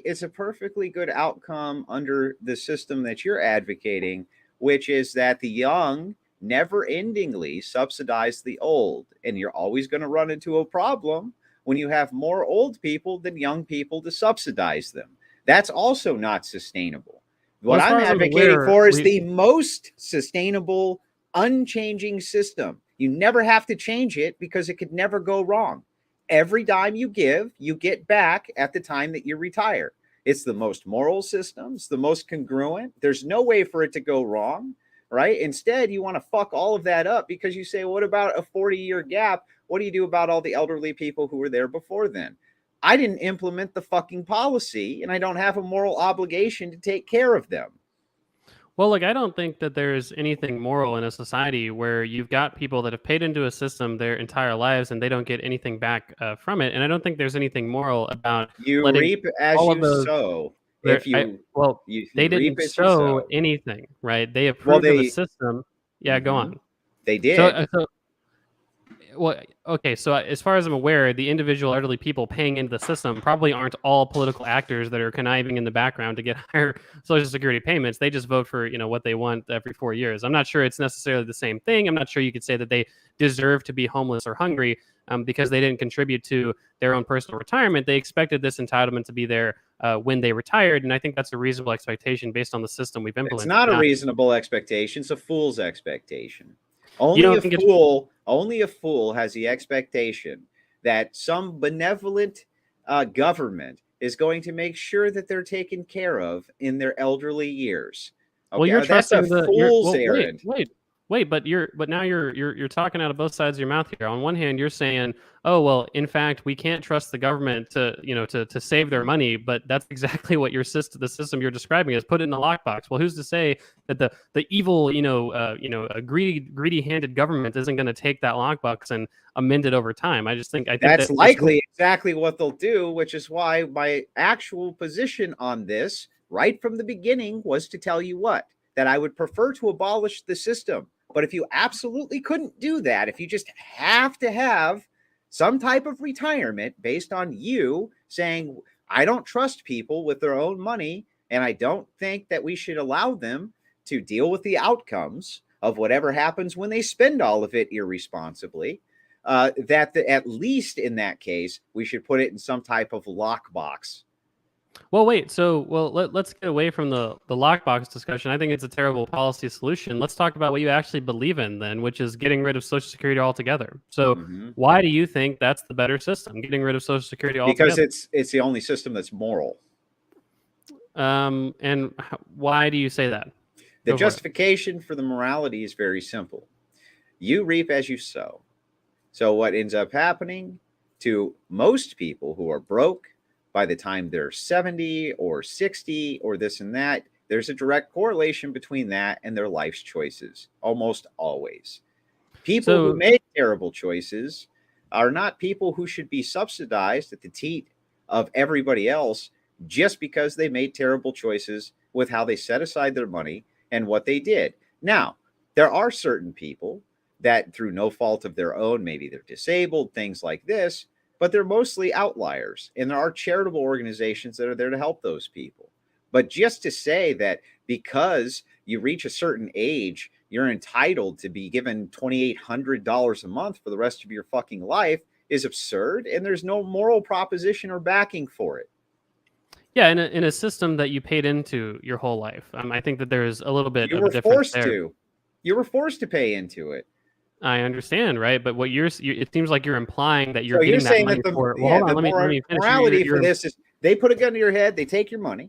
It's a perfectly good outcome under the system that you're advocating, which is that the young never-endingly subsidize the old, and you're always going to run into a problem when you have more old people than young people to subsidize them. That's also not sustainable. Well, What as I'm far as I'm advocating aware, for is the most sustainable, unchanging system. You never have to change it because it could never go wrong. Every dime you give, you get back at the time that you retire. It's the most moral system. It's the most congruent. There's no way for it to go wrong, right? Instead, you want to fuck all of that up because you say, what about a 40-year gap? What do you do about all the elderly people who were there before then? I didn't implement the fucking policy, and I don't have a moral obligation to take care of them. well, look, I don't think that there's anything moral in a society where you've got people that have paid into a system their entire lives and they don't get anything back from it. And I don't think there's anything moral about You letting reap as all of you those. sow. If you Well, they you reap didn't as you show sow. anything, right? They Well, approved of a they system. Yeah, go mhm, on. they So, did. well, okay. So, as far as I'm aware, the individual elderly people paying into the system probably aren't all political actors that are conniving in the background to get higher Social Security payments. They just vote for what they want every 4 years. I'm not sure it's necessarily the same thing. I'm not sure you could say that they deserve to be homeless or hungry because they didn't contribute to their own personal retirement. They expected this entitlement to be there when they retired, and I think that's a reasonable expectation based on the system we've It's implemented. not a Now, reasonable expectation, it's a fool's expectation. you don't think it's Only a fool has the expectation that some benevolent government is going to make sure that they're taken care of in their elderly years. well, Okay, you're that's a trusting the you're fool's well, errand. wait, but now you're talking out of both sides of your mouth here. On one hand, you're saying, "Oh, well, in fact, we can't trust the government to save their money," but that's exactly what the system you're describing is put it in a lockbox. Well, who's to say that the evil, a greedy-handed government isn't going to take that lockbox and amend it over time? I think That's that this whole. likely exactly what they'll do, which is why my actual position on this, right from the beginning, was to tell you what, that I would prefer to abolish the system. But if you absolutely couldn't do that, if you just have to have some type of retirement based on you saying, I don't trust people with their own money, and I don't think that we should allow them to deal with the outcomes of whatever happens when they spend all of it irresponsibly, at least in that case, we should put it in some type of lockbox. Well, wait. So, let's get away from the lockbox discussion. I think it's a terrible policy solution. Let's talk about what you actually believe in, then, which is getting rid of Social Security altogether. So, Mm-hmm. why do you think that's the better system, getting rid of Social Security Because altogether? it's the only system that's moral. And why do you say that? The Go for it. justification for the morality is very simple. You reap as you sow. So what ends up happening to most people who are broke by the time they're 70 or 60 or this and that, there's a direct correlation between that and their life's choices, almost always. People who So, make terrible choices are not people who should be subsidized at the teat of everybody else just because they made terrible choices with how they set aside their money and what they did. Now, there are certain people that, through no fault of their own, maybe they're disabled, things like this, but they're mostly outliers. And there are charitable organizations that are there to help those people. But just to say that because you reach a certain age, you're entitled to be given $2,800 a month for the rest of your fucking life is absurd. And there's no moral proposition or backing for it. yeah, in a system that you paid into your whole life, I think that there's a little bit You of a were difference forced there. to. You were forced to pay into it. I understand, right? But it seems like you're implying that you're So you're getting that saying money that the for. Well, yeah hold on. the Let me finish. morality for this is they put a gun to your head, they take your money,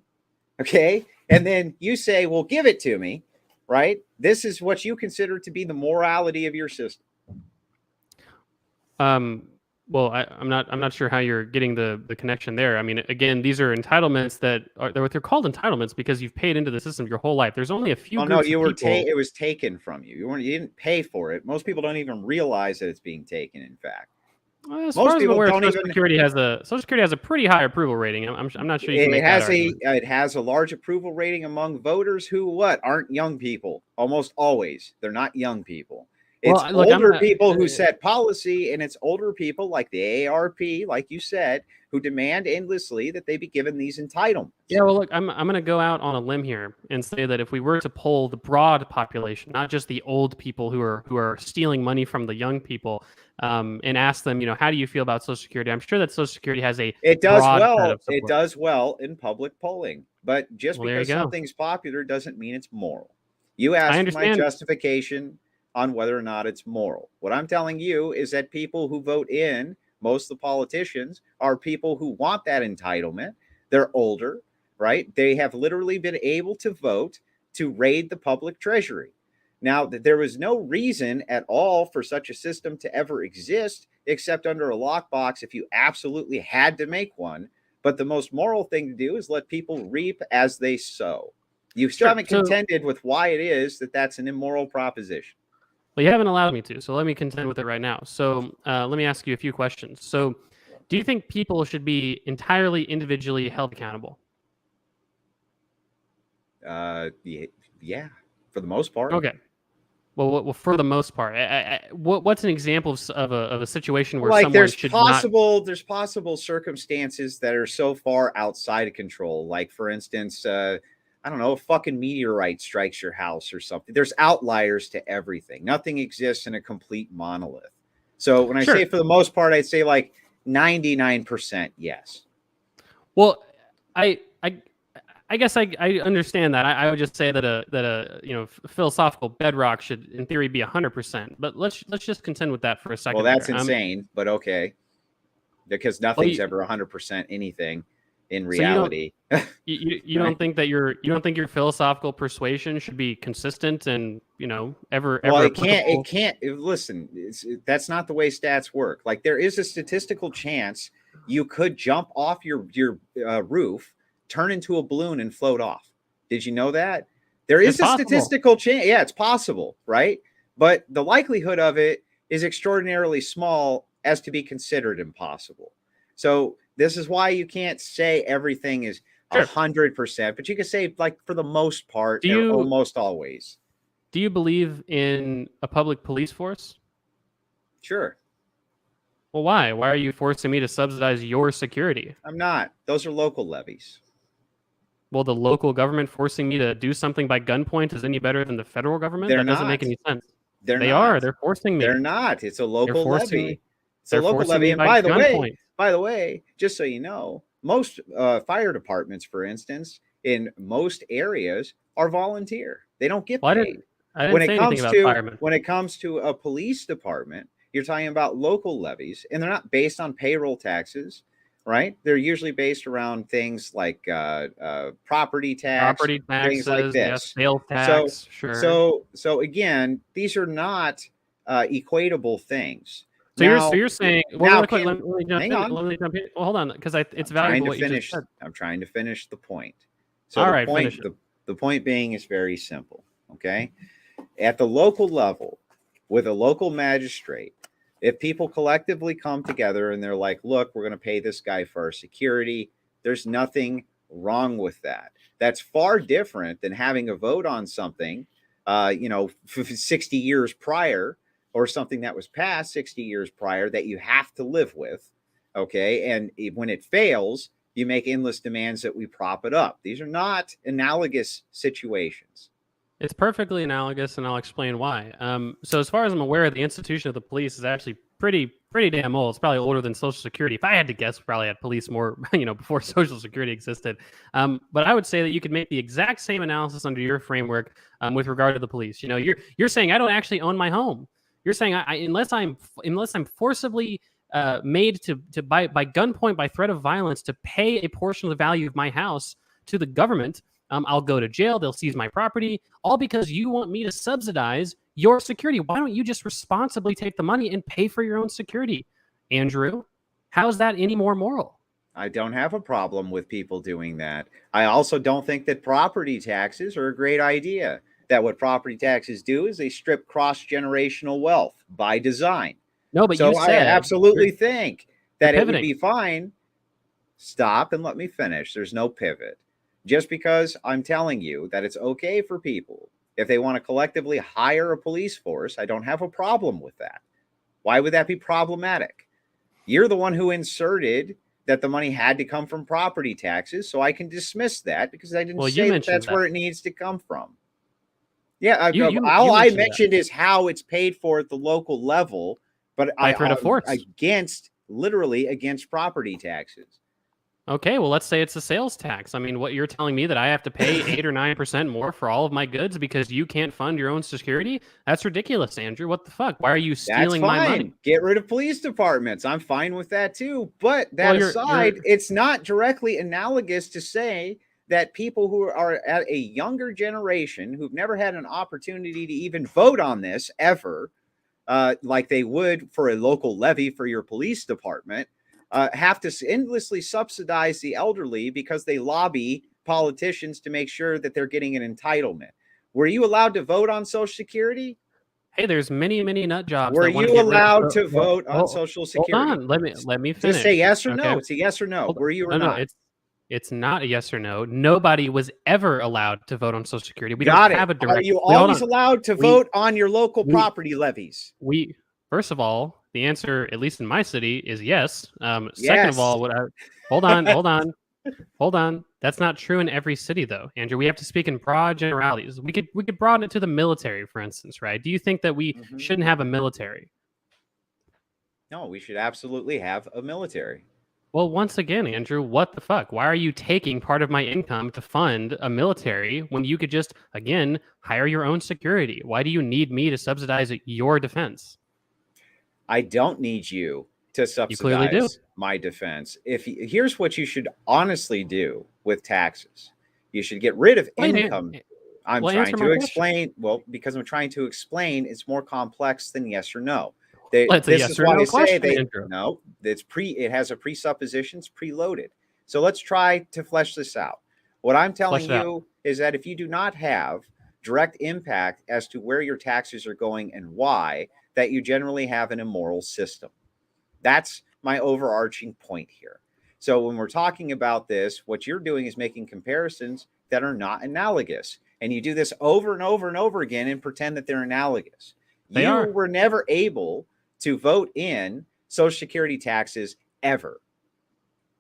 okay, and then you say, "Well, give it to me," right? This is what you consider to be the morality of your system. Um, Well, I'm not sure how you're getting the connection there. I mean, again, these are entitlements they're called entitlements because you've paid into the system your whole life. There's only a few Well, no, groups of people. it was taken from you. You didn't pay for it. Most people don't even realize that it's being taken. In fact, As far most as I'm people aware, don't even. Social Security has a pretty high approval rating. I'm not sure you can make that argument. It has a large approval rating among voters who what aren't young people. Almost always, they're not young people. It's Look, older people who set policy, and it's older people like the AARP, like you said, who demand endlessly that they be given these entitlements. Yeah, well, look, I'm going to go out on a limb here and say that if we were to poll the broad population, not just the old people who are stealing money from the young people, and ask them, how do you feel about Social Security? I'm sure that Social Security has a broad set of It support. does well in public polling, but just Well, there you because go. something's popular doesn't mean it's moral. You I asked for my understand. justification on whether or not it's moral. What I'm telling you is that people who vote in most of the politicians are people who want that entitlement. They're older, right? They have literally been able to vote to raid the public treasury. Now, there was no reason at all for such a system to ever exist except under a lockbox if you absolutely had to make one. But the most moral thing to do is let people reap as they sow. You still Sure. haven't contended with why it is that that's an immoral proposition. Well, you haven't allowed me to, so let me contend with it right now. So let me ask you a few questions. So, do you think people should be entirely individually held accountable? Yeah, for the most part. Okay. Well, for the most part, what's an example of a situation where Like someone should not? there's possible circumstances that are so far outside of control. Like for instance, I don't know, a fucking meteorite strikes your house or something. There's outliers to everything. Nothing exists in a complete monolith. So when I Sure. say for the most part, I'd say like 99% yes. Well, I I guess I understand that. I would just say that a philosophical bedrock should in theory be 100%. But let's just contend with that for a Well, second that's there. insane, but okay. Because Well, nothing's ever 100% anything in so reality. you don't think that you don't think your philosophical persuasion should be consistent and ever Well, applicable? listen, that's not the way stats work. Like there is a statistical chance you could jump off your roof, turn into a balloon, and float off. Did you know that? There It's is a possible. statistical chance. Yeah, it's possible, right? But the likelihood of it is extraordinarily small as to be considered impossible. So this is why you can't say everything is Sure. 100%, but you can say like for the most part Do or you almost always. do you believe in a public police force? Sure. Well, why? Why are you forcing me to subsidize your security? I'm not. Those are local levies. Well, the local government forcing me to do something by gunpoint is any better than the federal government? They're That doesn't make not. any sense. They're They not. are. They're forcing They're me. not. It's a They're local forcing me. levy. It's a They're local forcing levy. me And by gunpoint. by the way, just so you know, most fire departments, for instance, in most areas are volunteer. They don't get Well, paid. I didn't say anything about firemen. When it comes to a police department, you're talking about local levies, and they're not based on payroll taxes, right? They're usually based around things like property tax, Property things like taxes, yes, this. sales So, tax, sure. so again, these are not equatable things. So Now, you're saying, well, now, really quick, can let me jump hang in. on. Let me jump in. Well, hold on, because it's I'm trying valuable to what you just finish. said. I'm trying to finish the point. So All right, finish it. the point being is very simple. Okay, at the local level, with a local magistrate, if people collectively come together and they're like, "Look, we're going to pay this guy for our security," there's nothing wrong with that. That's far different than having a vote on something, 60 years prior, or something that was passed 60 years prior that you have to live with. Okay. And when it fails, you make endless demands that we prop it up. These are not analogous situations. It's perfectly analogous, and I'll explain why. So as far as I'm aware, the institution of the police is actually pretty damn old. It's probably older than Social Security. If I had to guess, we probably had police more, before Social Security existed. But I would say that you could make the exact same analysis under your framework with regard to the police. You're saying I don't actually own my home. You're saying unless I'm forcibly made to by gunpoint, by threat of violence, to pay a portion of the value of my house to the government. I'll go to jail. They'll seize my property, all because you want me to subsidize your security. Why don't you just responsibly take the money and pay for your own security? Andrew. How is that any more moral? I don't have a problem with people doing that. I also don't think that property taxes are a great idea. That what property taxes do is they strip cross generational wealth by design. No, but you So I said absolutely think you're that it would pivoting. be fine. Stop and let me finish. There's no pivot. Just because I'm telling you that it's okay for people, if they want to collectively hire a police force, I don't have a problem with that. Why would that be problematic? You're the one who inserted that the money had to come from property taxes, so I can dismiss that because I didn't Well, you say that mentioned that's that. where it needs to come from. Yeah, You all I mentioned that mentioned is how it's paid for at the local level, but by threat of I'm force. literally against property taxes. Okay, well, let's say it's a sales tax. I mean, what you're telling me that I have to pay 8 or 9% more for all of my goods because you can't fund your own security? That's ridiculous, Andrew. What the fuck? Why are you That's stealing my money? fine. Get rid of police departments. I'm fine with that too. But Well, that aside, it's not directly analogous to say that people who are at a younger generation who've never had an opportunity to even vote on this ever, like they would for a local levy for your police department, have to endlessly subsidize the elderly because they lobby politicians to make sure that they're getting an entitlement. Were you allowed to vote on Social Security? hey, there's many, many nut jobs Were that want to you get rid. allowed to Well, vote on Social hold Security? on. Let me Just say finish. yes or Okay. no. It's a yes or no. Hold on. Were you or No, not? it's not a yes or no. Nobody was ever allowed to vote on Social Security. We don't Got have it. a Are direct. you We hold always on. allowed to We vote on your local we property levies? we first of all, the answer, at least in my city, is yes. Second of Yes. all, hold on. That's not true in every city, though, Andrew. We have to speak in broad generalities. We could broaden it to the military, for instance, right? Do you think that we Mhm. shouldn't have a military? No, we should absolutely have a military. Well, once again, Andrew, what the fuck? Why are you taking part of my income to fund a military when you could just, again, hire your own security? Why do you need me to subsidize your defense? I don't need you to You clearly do. subsidize my defense. Here's what you should honestly do with taxes. You should get rid of Wait, income. I'm well, trying answer my to question. explain. Well, because I'm trying to explain, it's more complex than yes or no. Well, it's a This yes is or why no I say question, they Andrew. no. It has a presupposition. It's preloaded. So let's try to flesh this out. What I'm telling Flesh it out. you is that if you do not have direct impact as to where your taxes are going and why, that you generally have an immoral system. That's my overarching point here. So when we're talking about this, what you're doing is making comparisons that are not analogous. And you do this over and over and over again and pretend that they're analogous. They You are. were never able to vote in Social Security taxes ever.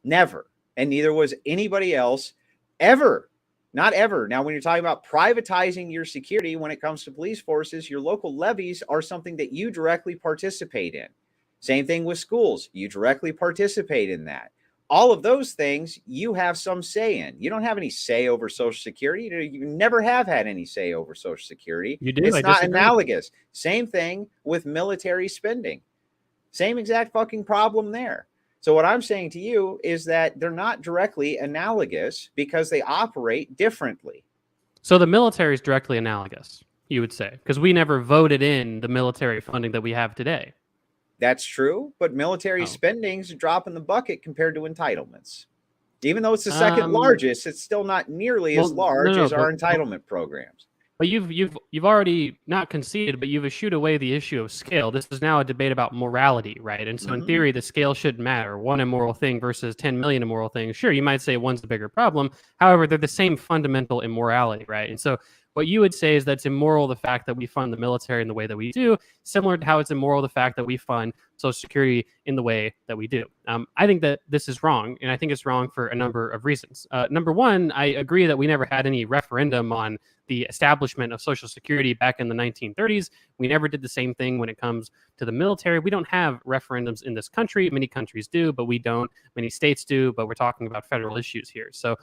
Never. And neither was anybody else ever. Not ever. Now, when you're talking about privatizing your security when it comes to police forces, your local levies are something that you directly participate in. Same thing with schools. You directly participate in that. All of those things you have some say in. You don't have any say over Social Security. You never have had any say over Social Security. You do. It's I not disagree. analogous. Same thing with military spending. Same exact fucking problem there. So what I'm saying to you is that they're not directly analogous because they operate differently. So the military is directly analogous, you would say, because we never voted in the military funding that we have today. That's true, but military Oh. spending is a drop in the bucket compared to entitlements. Even though it's the second Um. largest, it's still not nearly Well, as no, large no, as our entitlement programs. but you've already not conceded, but you've eschewed away the issue of scale. This is now a debate about morality, right? And so, in Mhm. theory, the scale shouldn't matter. One immoral thing versus 10 million immoral things. Sure, you might say one's the bigger problem. However, they're the same fundamental immorality, right? And so, what you would say is that it's immoral the fact that we fund the military in the way that we do, similar to how it's immoral the fact that we fund Social Security in the way that we do. I think that this is wrong, and I think it's wrong for a number of reasons. Number one, I agree that we never had any referendum on the establishment of Social Security back in the 1930s. We never did the same thing when it comes to the military. We don't have referendums in this country. Many countries do, but we don't. Many states do, but we're talking about federal issues here. So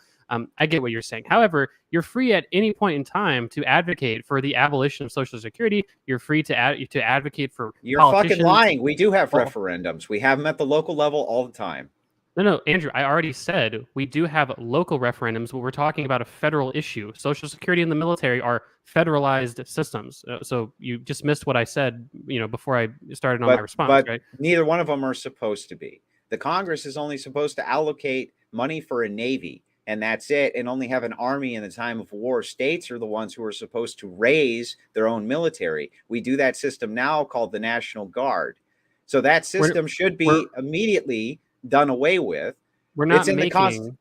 I get what you're saying. However, you're free at any point in time to advocate for the abolition of Social Security. You're free to advocate for You're fucking politicians. lying. We do have Well, referendums. We have them at the local level all the time. No, Andrew, I already said we do have local referendums, but we're talking about a federal issue. Social Security and the military are federalized systems. So you just missed what I said, before I started on my response, But right? neither one of them are supposed to be. The Congress is only supposed to allocate money for a navy, and that's it, and only have an army in the time of war. States are the ones who are supposed to raise their own military. We do that system now called the National Guard. So that We're system should we're be immediately done away with. we're It's not in the const. making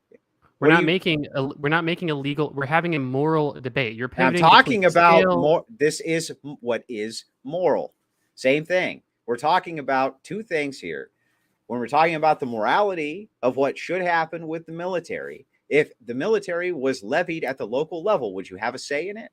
What do you? we're not making a legal. We're having a moral debate. You're I'm pivoting between talking the about scale. more. This is what is moral. Same thing. We're talking about two things here. When we're talking about the morality of what should happen with the military, if the military was levied at the local level, would you have a say in it?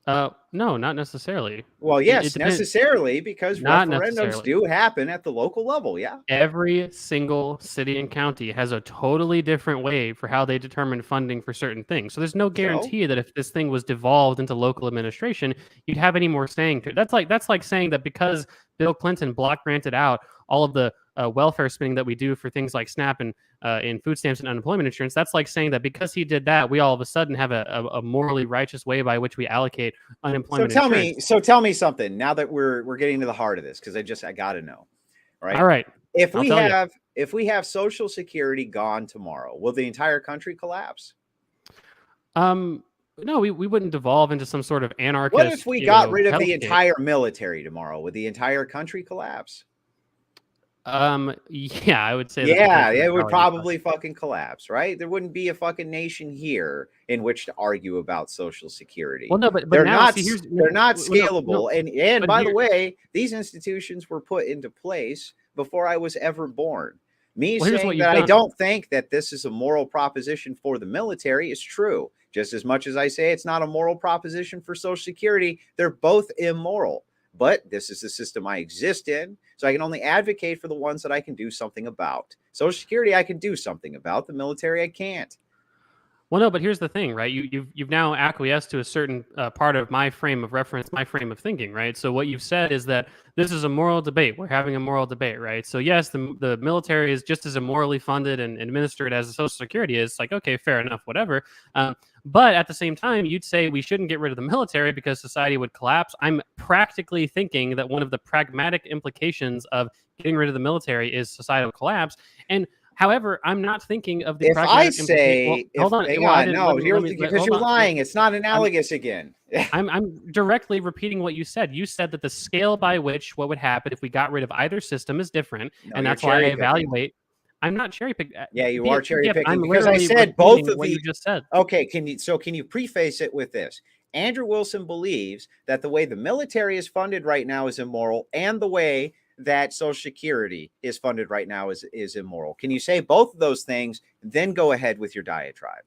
No, not necessarily. Well, It yes, depends. necessarily, because Not referendums necessarily. do happen at the local level. Yeah. Every single city and county has a totally different way for how they determine funding for certain things. So there's no So, guarantee that if this thing was devolved into local administration, you'd have any more saying to it. That's like saying that because Bill Clinton block granted out all of the welfare spending that we do for things like SNAP and in food stamps and unemployment insurance. That's like saying that because he did that, we all of a sudden have a morally righteous way by which we allocate so unemployment tell insurance. me, so tell me something. Now that we're getting to the heart of this, because I got to know, All right? right, If I'll we tell you. have if we have Social Security gone tomorrow, will the entire country collapse? Um, no, we wouldn't devolve into some sort of What if anarchist, we got rid of the hellscape. entire military tomorrow? Would the entire country collapse? Yeah, I would say that the Yeah, country would it would probably be probably fucking collapse, right? There wouldn't be a fucking nation here in which to argue about Social well, Security. no, but They're now not see here's they're not no, no, scalable. And but by the here, way, these institutions were put into place before I was ever born. Me well, here's what saying you've that I done. don't think that this is a moral proposition for the military is true. Just as much as I say it's not a moral proposition for Social Security, they're both immoral. But this is the system I exist in. So I can only advocate for the ones that I can do something about. Social Security, I can do something about. The military, I can't. Well, no, but here's the thing, right? You've now acquiesced to a certain part of my frame of reference, my frame of thinking, right? So what you've said is that this is a moral debate. We're having a moral debate, right? So yes, the military is just as immorally funded and administered as the Social Security is. It's like, okay, fair enough, whatever. But at the same time, you'd say we shouldn't get rid of the military because society would collapse. I'm practically thinking that one of the pragmatic implications of getting rid of the military is societal collapse. And however, I'm not thinking of the If I pragmatic implication. Well, say, if hold on. hang Well, I on, didn't. no, Let you're me. because Hold you're on. lying. It's not I'm. analogous again. I'm directly repeating what you said. You said that the scale by which what would happen if we got rid of either system is different, No, and you're that's why I cherry picking. evaluate. I'm not cherry picking. Yeah, you Be are it cherry PDF. picking I'm because I literally said both repeating of what you the. just said. Okay, can you preface it with this? Andrew Wilson believes that the way the military is funded right now is immoral, and the way that Social Security is funded right now is immoral. Can you say both of those things, then go ahead with your diatribe?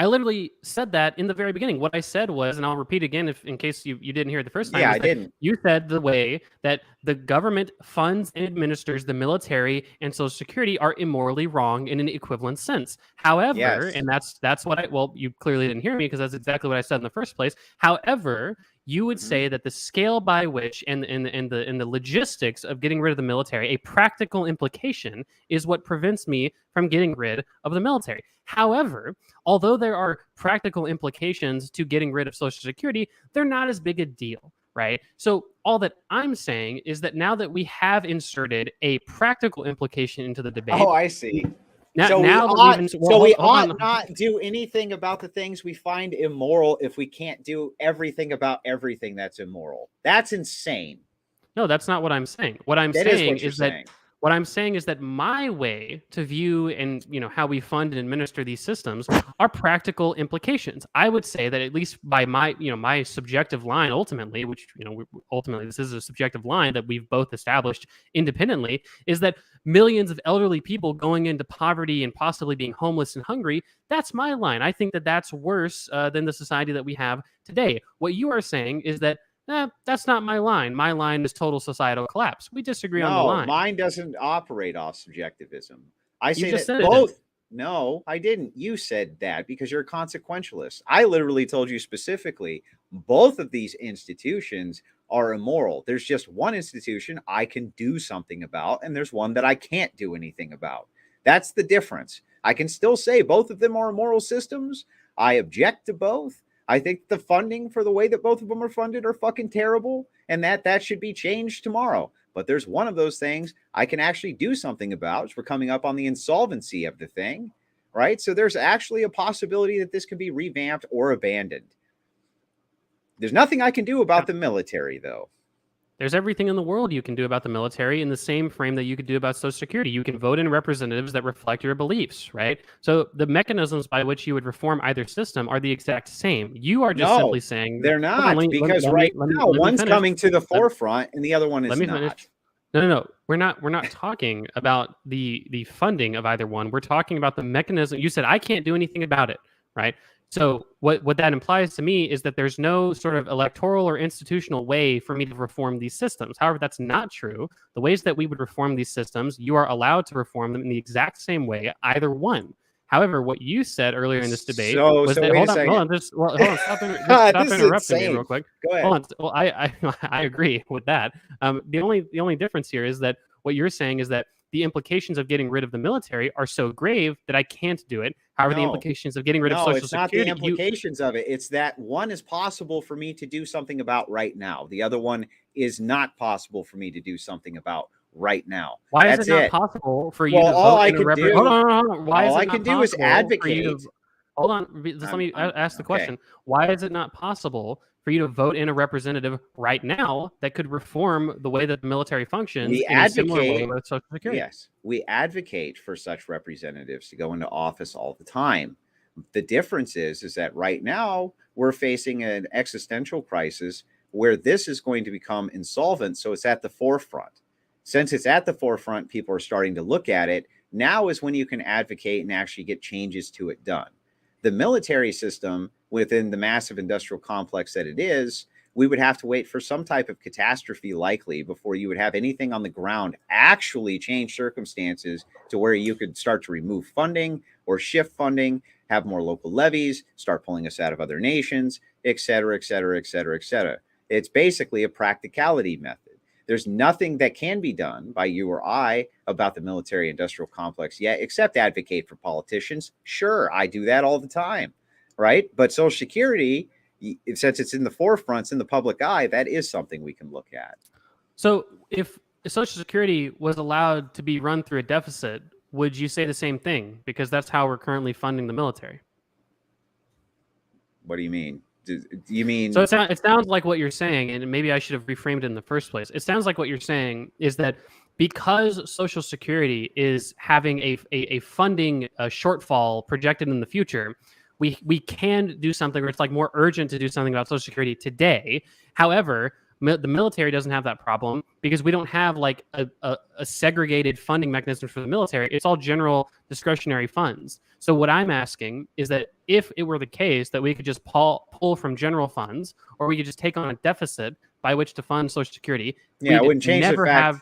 I literally said that in the very beginning. What I said was, and I'll repeat again if in case you didn't hear it the first time, Yeah, is I that didn't. you said the way that the government funds and administers the military and Social Security are immorally wrong in an equivalent sense. However, Yes. and that's what I well, you clearly didn't hear me because that's exactly what I said in the first place. However, you would Mhm. say that the scale by which and the logistics of getting rid of the military, a practical implication, is what prevents me from getting rid of the military. However, although there are practical implications to getting rid of Social Security, they're not as big a deal, right? So, all that I'm saying is that now that we have inserted a practical implication into the Oh, debate, I see. now, now that we've well, So we hold ought on. not do anything about the things we find immoral if we can't do everything about everything that's immoral. That's insane. No, that's not what I'm saying. What I'm That is saying what you're is that saying. my way to view and how we fund and administer these systems are practical implications. I would say that at least by my subjective line ultimately, which ultimately this is a subjective line that we've both established independently, is that millions of elderly people going into poverty and possibly being homeless and hungry. That's my line. I think that that's worse than the society that we have today. What you are saying is that that's not my line. My line is total societal collapse. We disagree on the No, line. mine doesn't operate off subjectivism. I You say just that said it didn't. both. No, I didn't. You said that because you're a consequentialist. I literally told you specifically both of these institutions are immoral. There's just one institution I can do something about, and there's one that I can't do anything about. That's the difference. I can still say both of them are immoral systems. I object to both. I think the funding for the way that both of them are funded are fucking terrible, and that should be changed tomorrow. But there's one of those things I can actually do something about. We're coming up on the insolvency of the thing, right? So there's actually a possibility that this can be revamped or abandoned. There's nothing I can do about the military, though. There's everything in the world you can do about the military in the same frame that you could do about Social Security. You can vote in representatives that reflect your beliefs, right? So the mechanisms by which you would reform either system are the exact same. You are just simply saying they're not, because right now one's coming to the forefront and the other one is not. Finish. No. We're not talking about the funding of either one. We're talking about the mechanism. You said I can't do anything about it, right? So what that implies to me is that there's no sort of electoral or institutional way for me to reform these systems. However, that's not true. The ways that we would reform these systems, you are allowed to reform them in the exact same way, either one. However, what you said earlier in this debate was that hold on, stop interrupting me real quick. Go ahead. Hold on. Well, I agree with that. The only difference here is that what you're saying is that the implications of getting rid of the military are so grave that I can't do it. However, the implications of getting rid of Social Security... No, it's not the implications of it. It's that one is possible for me to do something about right now. The other one is not possible for me to do something about right now. Why is it not possible for you to all vote I in a can do, hold on. Why all is it I not can do is possible advocate. Hold on. Just let me ask the question. Why is it not possible for you to vote in a representative right now that could reform the way that the military functions in a similar way with Social Security? Yes, we advocate for such representatives to go into office all the time. The difference is that right now we're facing an existential crisis where this is going to become insolvent. So it's at the forefront. Since it's at the forefront, people are starting to look at it. Now is when you can advocate and actually get changes to it done. The military system within the massive industrial complex that it is, we would have to wait for some type of catastrophe likely before you would have anything on the ground actually change circumstances to where you could start to remove funding or shift funding, have more local levies, start pulling us out of other nations, et cetera, et cetera, et cetera, et cetera. It's basically a practicality method. There's nothing that can be done by you or I about the military industrial complex yet, except advocate for politicians. Sure, I do that all the time, right? But Social Security, since it's in the forefront, it's in the public eye, that is something we can look at. So if Social Security was allowed to be run through a deficit, would you say the same thing? Because that's how we're currently funding the military. What do you mean? Do you mean... So it sounds like what you're saying, and maybe I should have reframed it in the first place. It sounds like what you're saying is that because Social Security is having a funding shortfall projected in the future, we can do something, or it's like more urgent to do something about Social Security today. However, the military doesn't have that problem because we don't have like a segregated funding mechanism for the military. It's all general discretionary funds. So what I'm asking is that if it were the case that we could just pull from general funds, or we could just take on a deficit by which to fund Social Security, it wouldn't change the fact.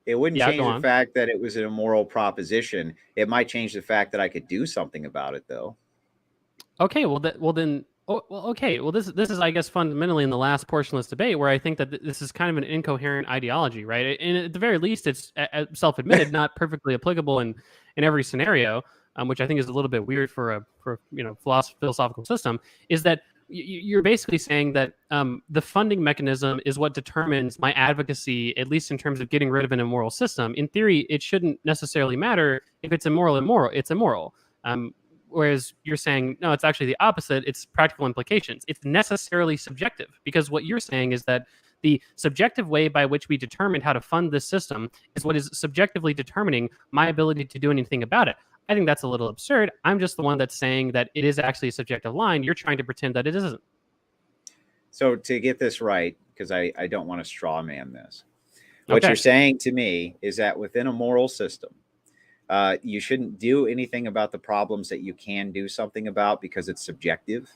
It wouldn't change the fact that it was an immoral proposition. It might change the fact that I could do something about it, though. Okay, this is, I guess, fundamentally in the last portion of this debate where I think that this is kind of an incoherent ideology, right? And at the very least, it's self-admitted, not perfectly applicable in every scenario, which I think is a little bit weird for a philosophical system. Is that you're basically saying that the funding mechanism is what determines my advocacy, at least in terms of getting rid of an immoral system. In theory, it shouldn't necessarily matter if it's immoral. It's immoral. Whereas you're saying, no, it's actually the opposite. It's practical implications. It's necessarily subjective, because what you're saying is that the subjective way by which we determined how to fund this system is what is subjectively determining my ability to do anything about it. I think that's a little absurd. I'm just the one that's saying that it is actually a subjective line. You're trying to pretend that it isn't. So to get this right, because I don't want to straw man this, what you're saying to me is that within a moral system, you shouldn't do anything about the problems that you can do something about because it's subjective.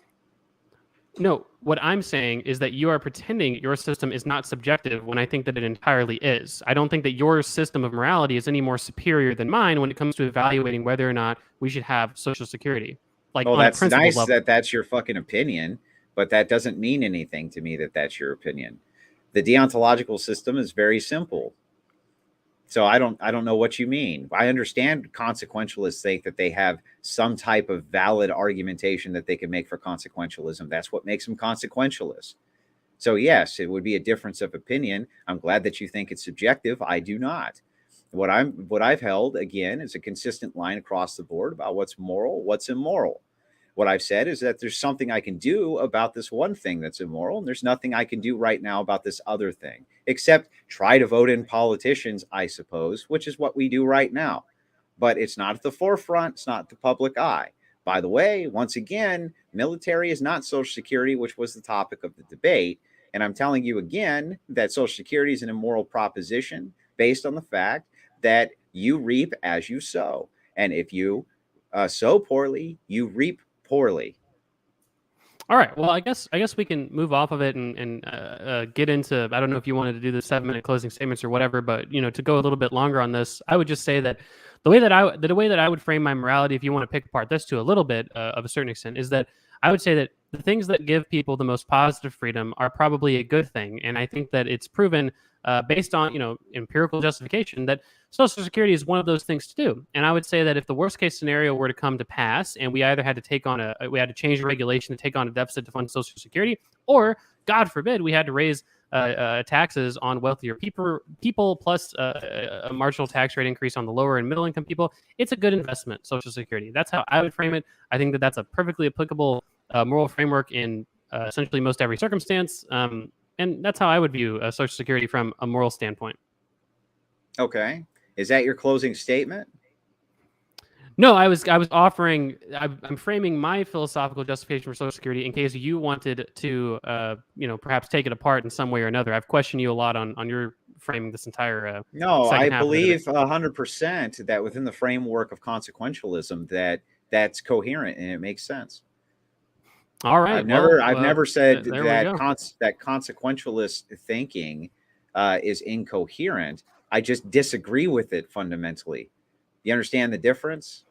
No, what I'm saying is that you are pretending your system is not subjective when I think that it entirely is. I don't think that your system of morality is any more superior than mine when it comes to evaluating whether or not we should have Social Security. Like, well, that's nice that that's your fucking opinion, but that doesn't mean anything to me that that's your opinion. The deontological system is very simple. So I don't know what you mean. I understand consequentialists think that they have some type of valid argumentation that they can make for consequentialism. That's what makes them consequentialists. So yes, it would be a difference of opinion. I'm glad that you think it's subjective. I do not. What I've held again is a consistent line across the board about what's moral, what's immoral. What I've said is that there's something I can do about this one thing that's immoral, and there's nothing I can do right now about this other thing, except try to vote in politicians, I suppose, which is what we do right now. But it's not at the forefront, it's not the public eye. By the way, once again, military is not Social Security, which was the topic of the debate. And I'm telling you again that Social Security is an immoral proposition based on the fact that you reap as you sow. And if you sow poorly, you reap poorly. All right. Well, I guess we can move off of it and get into. I don't know if you wanted to do the 7-minute closing statements or whatever, but to go a little bit longer on this, I would just say that the way that I would frame my morality, if you want to pick apart this to a little bit of a certain extent, is that I would say that the things that give people the most positive freedom are probably a good thing, and I think that it's proven based on empirical justification that Social Security is one of those things to do. And I would say that if the worst case scenario were to come to pass, and we either had to change the regulation to take on a deficit to fund Social Security, or God forbid, we had to raise taxes on wealthier people plus a marginal tax rate increase on the lower and middle income people, it's a good investment, Social Security. That's how I would frame it. I think that that's a perfectly applicable moral framework in essentially most every circumstance. And that's how I would view Social Security from a moral standpoint. Okay. Is that your closing statement? No, I was offering. I'm framing my philosophical justification for Social Security in case you wanted to, perhaps take it apart in some way or another. I've questioned you a lot on your framing this entire. No, second I half of the believe debate. 100% that within the framework of consequentialism, that's coherent and it makes sense. All right. I've never said there we that go. that consequentialist thinking is incoherent. I just disagree with it fundamentally. You understand the difference?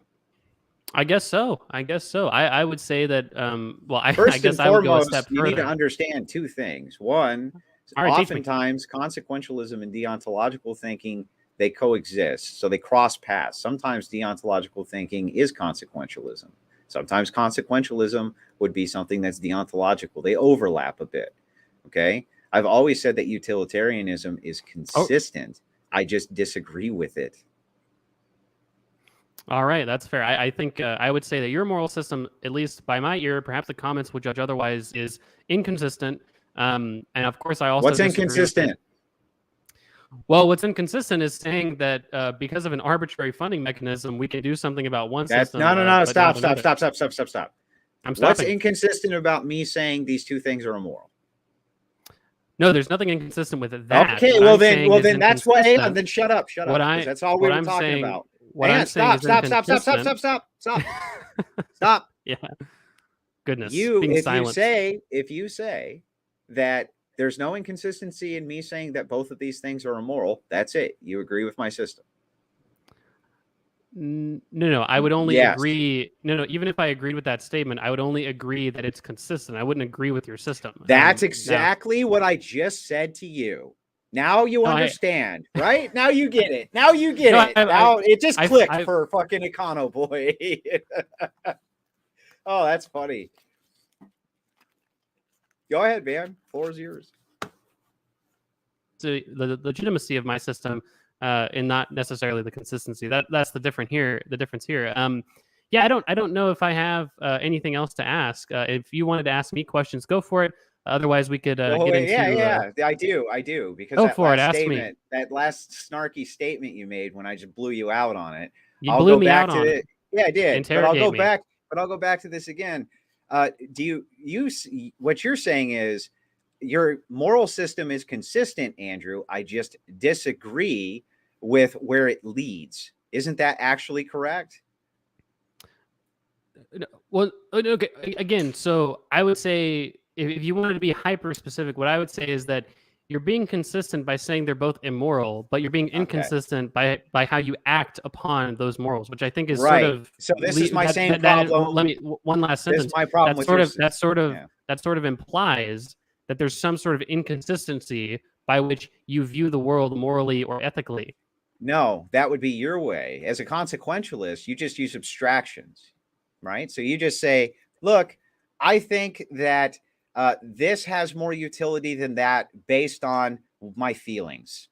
I guess so. I would say that. I First guess and I would go a step foremost, you need to further. understand two things. One, All right, teach me. oftentimes consequentialism and deontological thinking, they coexist. So they cross paths. Sometimes deontological thinking is consequentialism. Sometimes consequentialism would be something that's deontological. They overlap a bit. Okay. I've always said that utilitarianism is consistent. I just disagree with it. All right, that's fair. I think I would say that your moral system, at least by my ear, perhaps the comments would judge otherwise, is inconsistent. And of course, I also What's disagree with it. inconsistent? Well, what's inconsistent is saying that because of an arbitrary funding mechanism, we can do something about one system. No. but Stop. not another. Stop. I'm What's stopping. inconsistent about me saying these two things are immoral? No, there's nothing inconsistent with that. Okay, What well I'm then, saying well is then that's what. Hang on, inconsistent. then shut up. 'Cause that's all we what were I'm talking saying- about. What Hang I'm on, saying is stop. Stop. Yeah. Goodness. You, being if silent. you say that there's no inconsistency in me saying that both of these things are immoral, that's it. You agree with my system. No. I would only Yes. agree. No. Even if I agreed with that statement, I would only agree that it's consistent. I wouldn't agree with your system. That's exactly what I just said to you. Now you understand, right? Now you get it. Now you get it. Now it just clicked for fucking Econo Boy. Oh, that's funny. Go ahead, man. Floor is yours. So the legitimacy of my system, and not necessarily the consistency. That's the difference here. Yeah, I don't know if I have anything else to ask. If you wanted to ask me questions, go for it. Otherwise, we could get into. Yeah. I do. Because go that for it. last Ask statement, me. that last snarky statement you made when I just blew you out on it. You blew me out on it. Yeah, I did. Interrogate me. But I'll go back to this again. Do you what you're saying is your moral system is consistent, Andrew. I just disagree with where it leads. Isn't that actually correct? Well, okay. Again, so I would say if you wanted to be hyper specific, what I would say is that you're being consistent by saying they're both immoral, but you're being inconsistent by how you act upon those morals, which I think is right. Sort of. So this is my same problem. Let me one last sentence. This is my problem that sort of implies that there's some sort of inconsistency by which you view the world morally or ethically. No, that would be your way. As a consequentialist, you just use abstractions, right? So you just say, look, I think that this has more utility than that based on my feelings.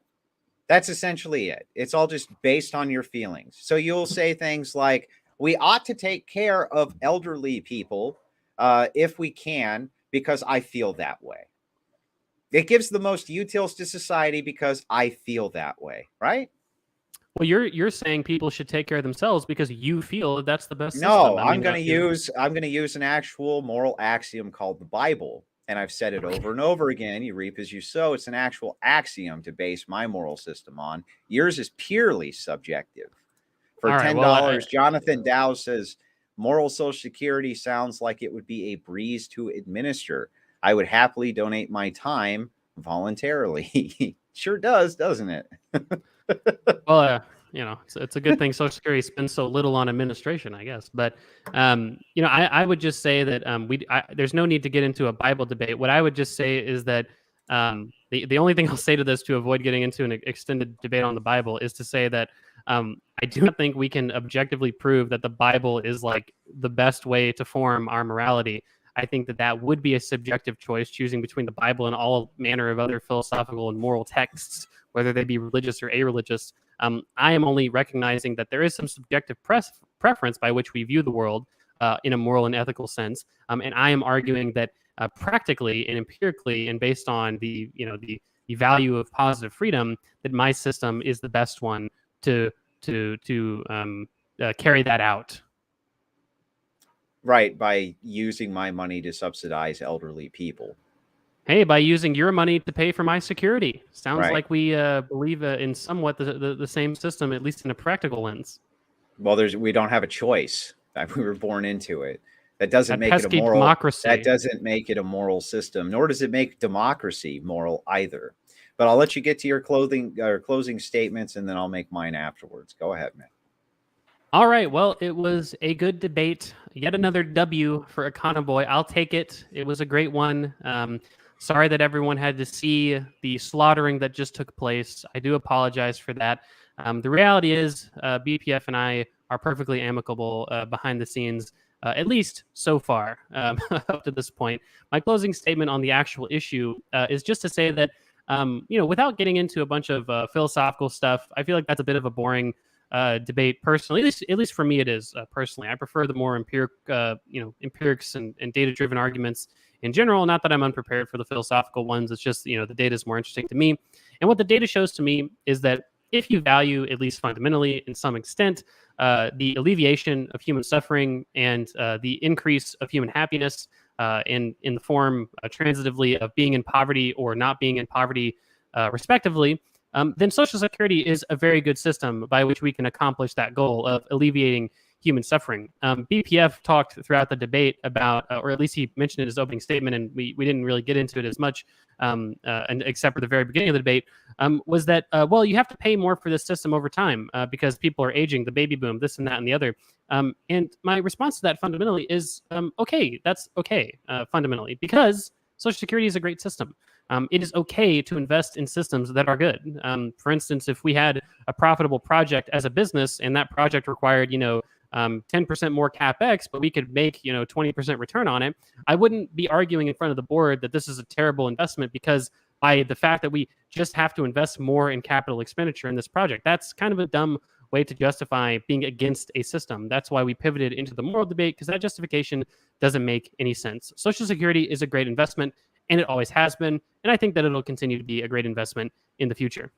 That's essentially it. It's all just based on your feelings. So you'll say things like, we ought to take care of elderly people if we can, because I feel that way. It gives the most utils to society because I feel that way, right? Well, you're saying people should take care of themselves because you feel that that's the best system. No, I mean, I'm going to use an actual moral axiom called the Bible, and I've said it over and over again. You reap as you sow. It's an actual axiom to base my moral system on. Yours is purely subjective. For all right. Well, $10, Jonathan Dow says moral Social Security sounds like it would be a breeze to administer. I would happily donate my time voluntarily. Sure does, doesn't it? well, it's a good thing Social Security spends so little on administration, I guess. But I would just say that there's no need to get into a Bible debate. What I would just say is that the only thing I'll say to this to avoid getting into an extended debate on the Bible is to say that I do not think we can objectively prove that the Bible is like the best way to form our morality. I think that would be a subjective choice, choosing between the Bible and all manner of other philosophical and moral texts, whether they be religious or a-religious. I am only recognizing that there is some subjective preference by which we view the world in a moral and ethical sense, and I am arguing that practically and empirically, and based on the value of positive freedom, that my system is the best one to carry that out. Right, by using my money to subsidize elderly people. Hey, by using your money to pay for my security. Sounds Right. like we believe in somewhat the same system, at least in a practical lens. Well, we don't have a choice. We were born into it. That doesn't That make it a pesky moral. democracy. That doesn't make it a moral system, nor does it make democracy moral either. But I'll let you get to your closing statements, and then I'll make mine afterwards. Go ahead, man. All right. Well, it was a good debate. Yet another W for Econoboy. I'll take it. It was a great one. Sorry that everyone had to see the slaughtering that just took place. I do apologize for that. The reality is, BPF and I are perfectly amicable behind the scenes, at least so far, up to this point. My closing statement on the actual issue is just to say that, without getting into a bunch of philosophical stuff, I feel like that's a bit of a boring debate personally. At least for me, it is personally. I prefer the more empirics and data-driven arguments in general. Not that I'm unprepared for the philosophical ones. It's just the data is more interesting to me. And what the data shows to me is that if you value, at least fundamentally, in some extent, the alleviation of human suffering and the increase of human happiness in the form transitively of being in poverty or not being in poverty, respectively, then Social Security is a very good system by which we can accomplish that goal of alleviating human suffering. BPF talked throughout the debate about, or at least he mentioned in his opening statement, and we didn't really get into it as much, and except for the very beginning of the debate, was that, well, you have to pay more for this system over time because people are aging, the baby boom, this and that and the other. And my response to that fundamentally is, okay, that's okay, fundamentally, because Social Security is a great system. It is okay to invest in systems that are good. For instance, if we had a profitable project as a business and that project required, 10% more capex, but we could make 20% return on it, I wouldn't be arguing in front of the board that this is a terrible investment because by the fact that we just have to invest more in capital expenditure in this project. That's kind of a dumb way to justify being against a system. That's why we pivoted into the moral debate, because that justification doesn't make any sense. Social Security is a great investment, and it always has been, and I think that it'll continue to be a great investment in the future.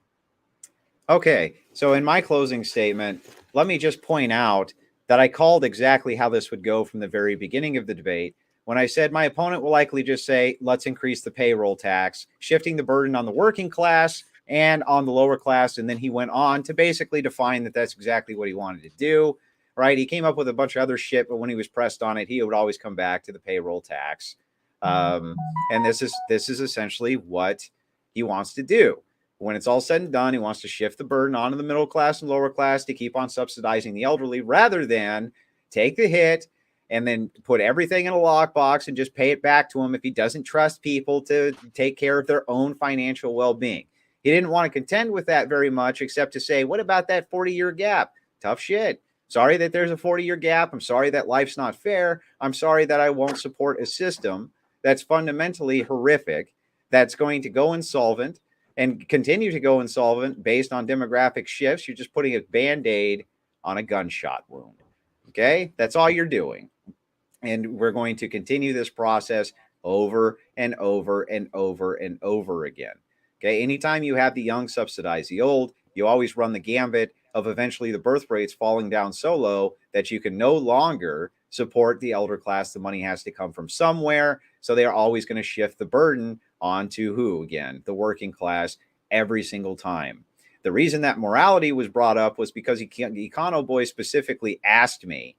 Okay, so in my closing statement, let me just point out that I called exactly how this would go from the very beginning of the debate when I said my opponent will likely just say, let's increase the payroll tax, shifting the burden on the working class and on the lower class. And then he went on to basically define that that's exactly what he wanted to do, right? He came up with a bunch of other shit, but when he was pressed on it, he would always come back to the payroll tax. And this is essentially what he wants to do. When it's all said and done, he wants to shift the burden onto the middle class and lower class to keep on subsidizing the elderly rather than take the hit and then put everything in a lockbox and just pay it back to him if he doesn't trust people to take care of their own financial well-being. He didn't want to contend with that very much, except to say, what about that 40-year gap? Tough shit. Sorry that there's a 40-year gap. I'm sorry that life's not fair. I'm sorry that I won't support a system that's fundamentally horrific, that's going to go insolvent and continue to go insolvent based on demographic shifts. You're just putting a Band-Aid on a gunshot wound. Okay? That's all you're doing. And we're going to continue this process over and over and over and over again. Okay. Anytime you have the young subsidize the old, you always run the gambit of eventually the birth rates falling down so low that you can no longer support the elder class. The money has to come from somewhere. So they are always going to shift the burden onto who again? The working class every single time. The reason that morality was brought up was because Econo Boy specifically asked me,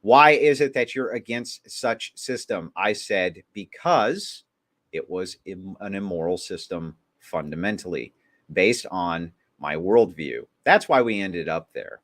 why is it that you're against such system? I said, because it was an immoral system fundamentally based on my worldview. That's why we ended up there.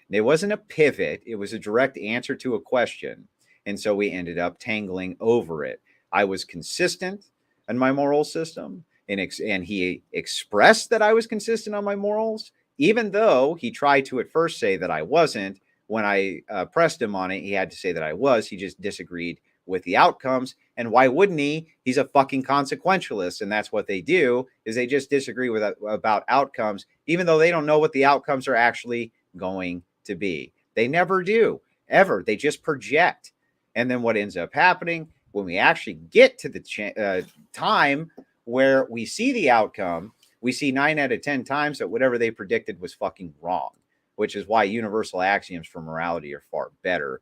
It wasn't a pivot. It was a direct answer to a question. And so we ended up tangling over it. I was consistent in my moral system, and he expressed that I was consistent on my morals, even though he tried to at first say that I wasn't. When I pressed him on it, he had to say that I was. He just disagreed with the outcomes. And why wouldn't he? He's a fucking consequentialist. And that's what they do, is they just disagree with about outcomes, even though they don't know what the outcomes are actually going to be. They never do, ever. They just project. And then what ends up happening when we actually get to the time where we see the outcome, we see 9 out of 10 times that whatever they predicted was fucking wrong, which is why universal axioms for morality are far better.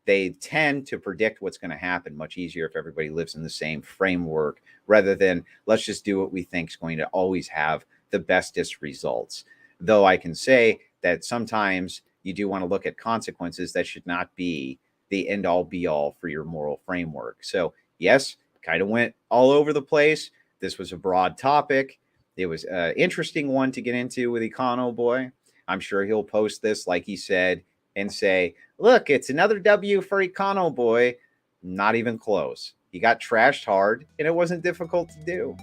They tend to predict what's going to happen much easier if everybody lives in the same framework, rather than let's just do what we think is going to always have the bestest results. Though I can say that sometimes you do want to look at consequences that should not be the end all be all for your moral framework. So yes, kind of went all over the place. This was a broad topic. It was an interesting one to get into with Econo Boy. I'm sure he'll post this, like he said, and say, look, it's another W for Econo Boy. Not even close. He got trashed hard, and it wasn't difficult to do.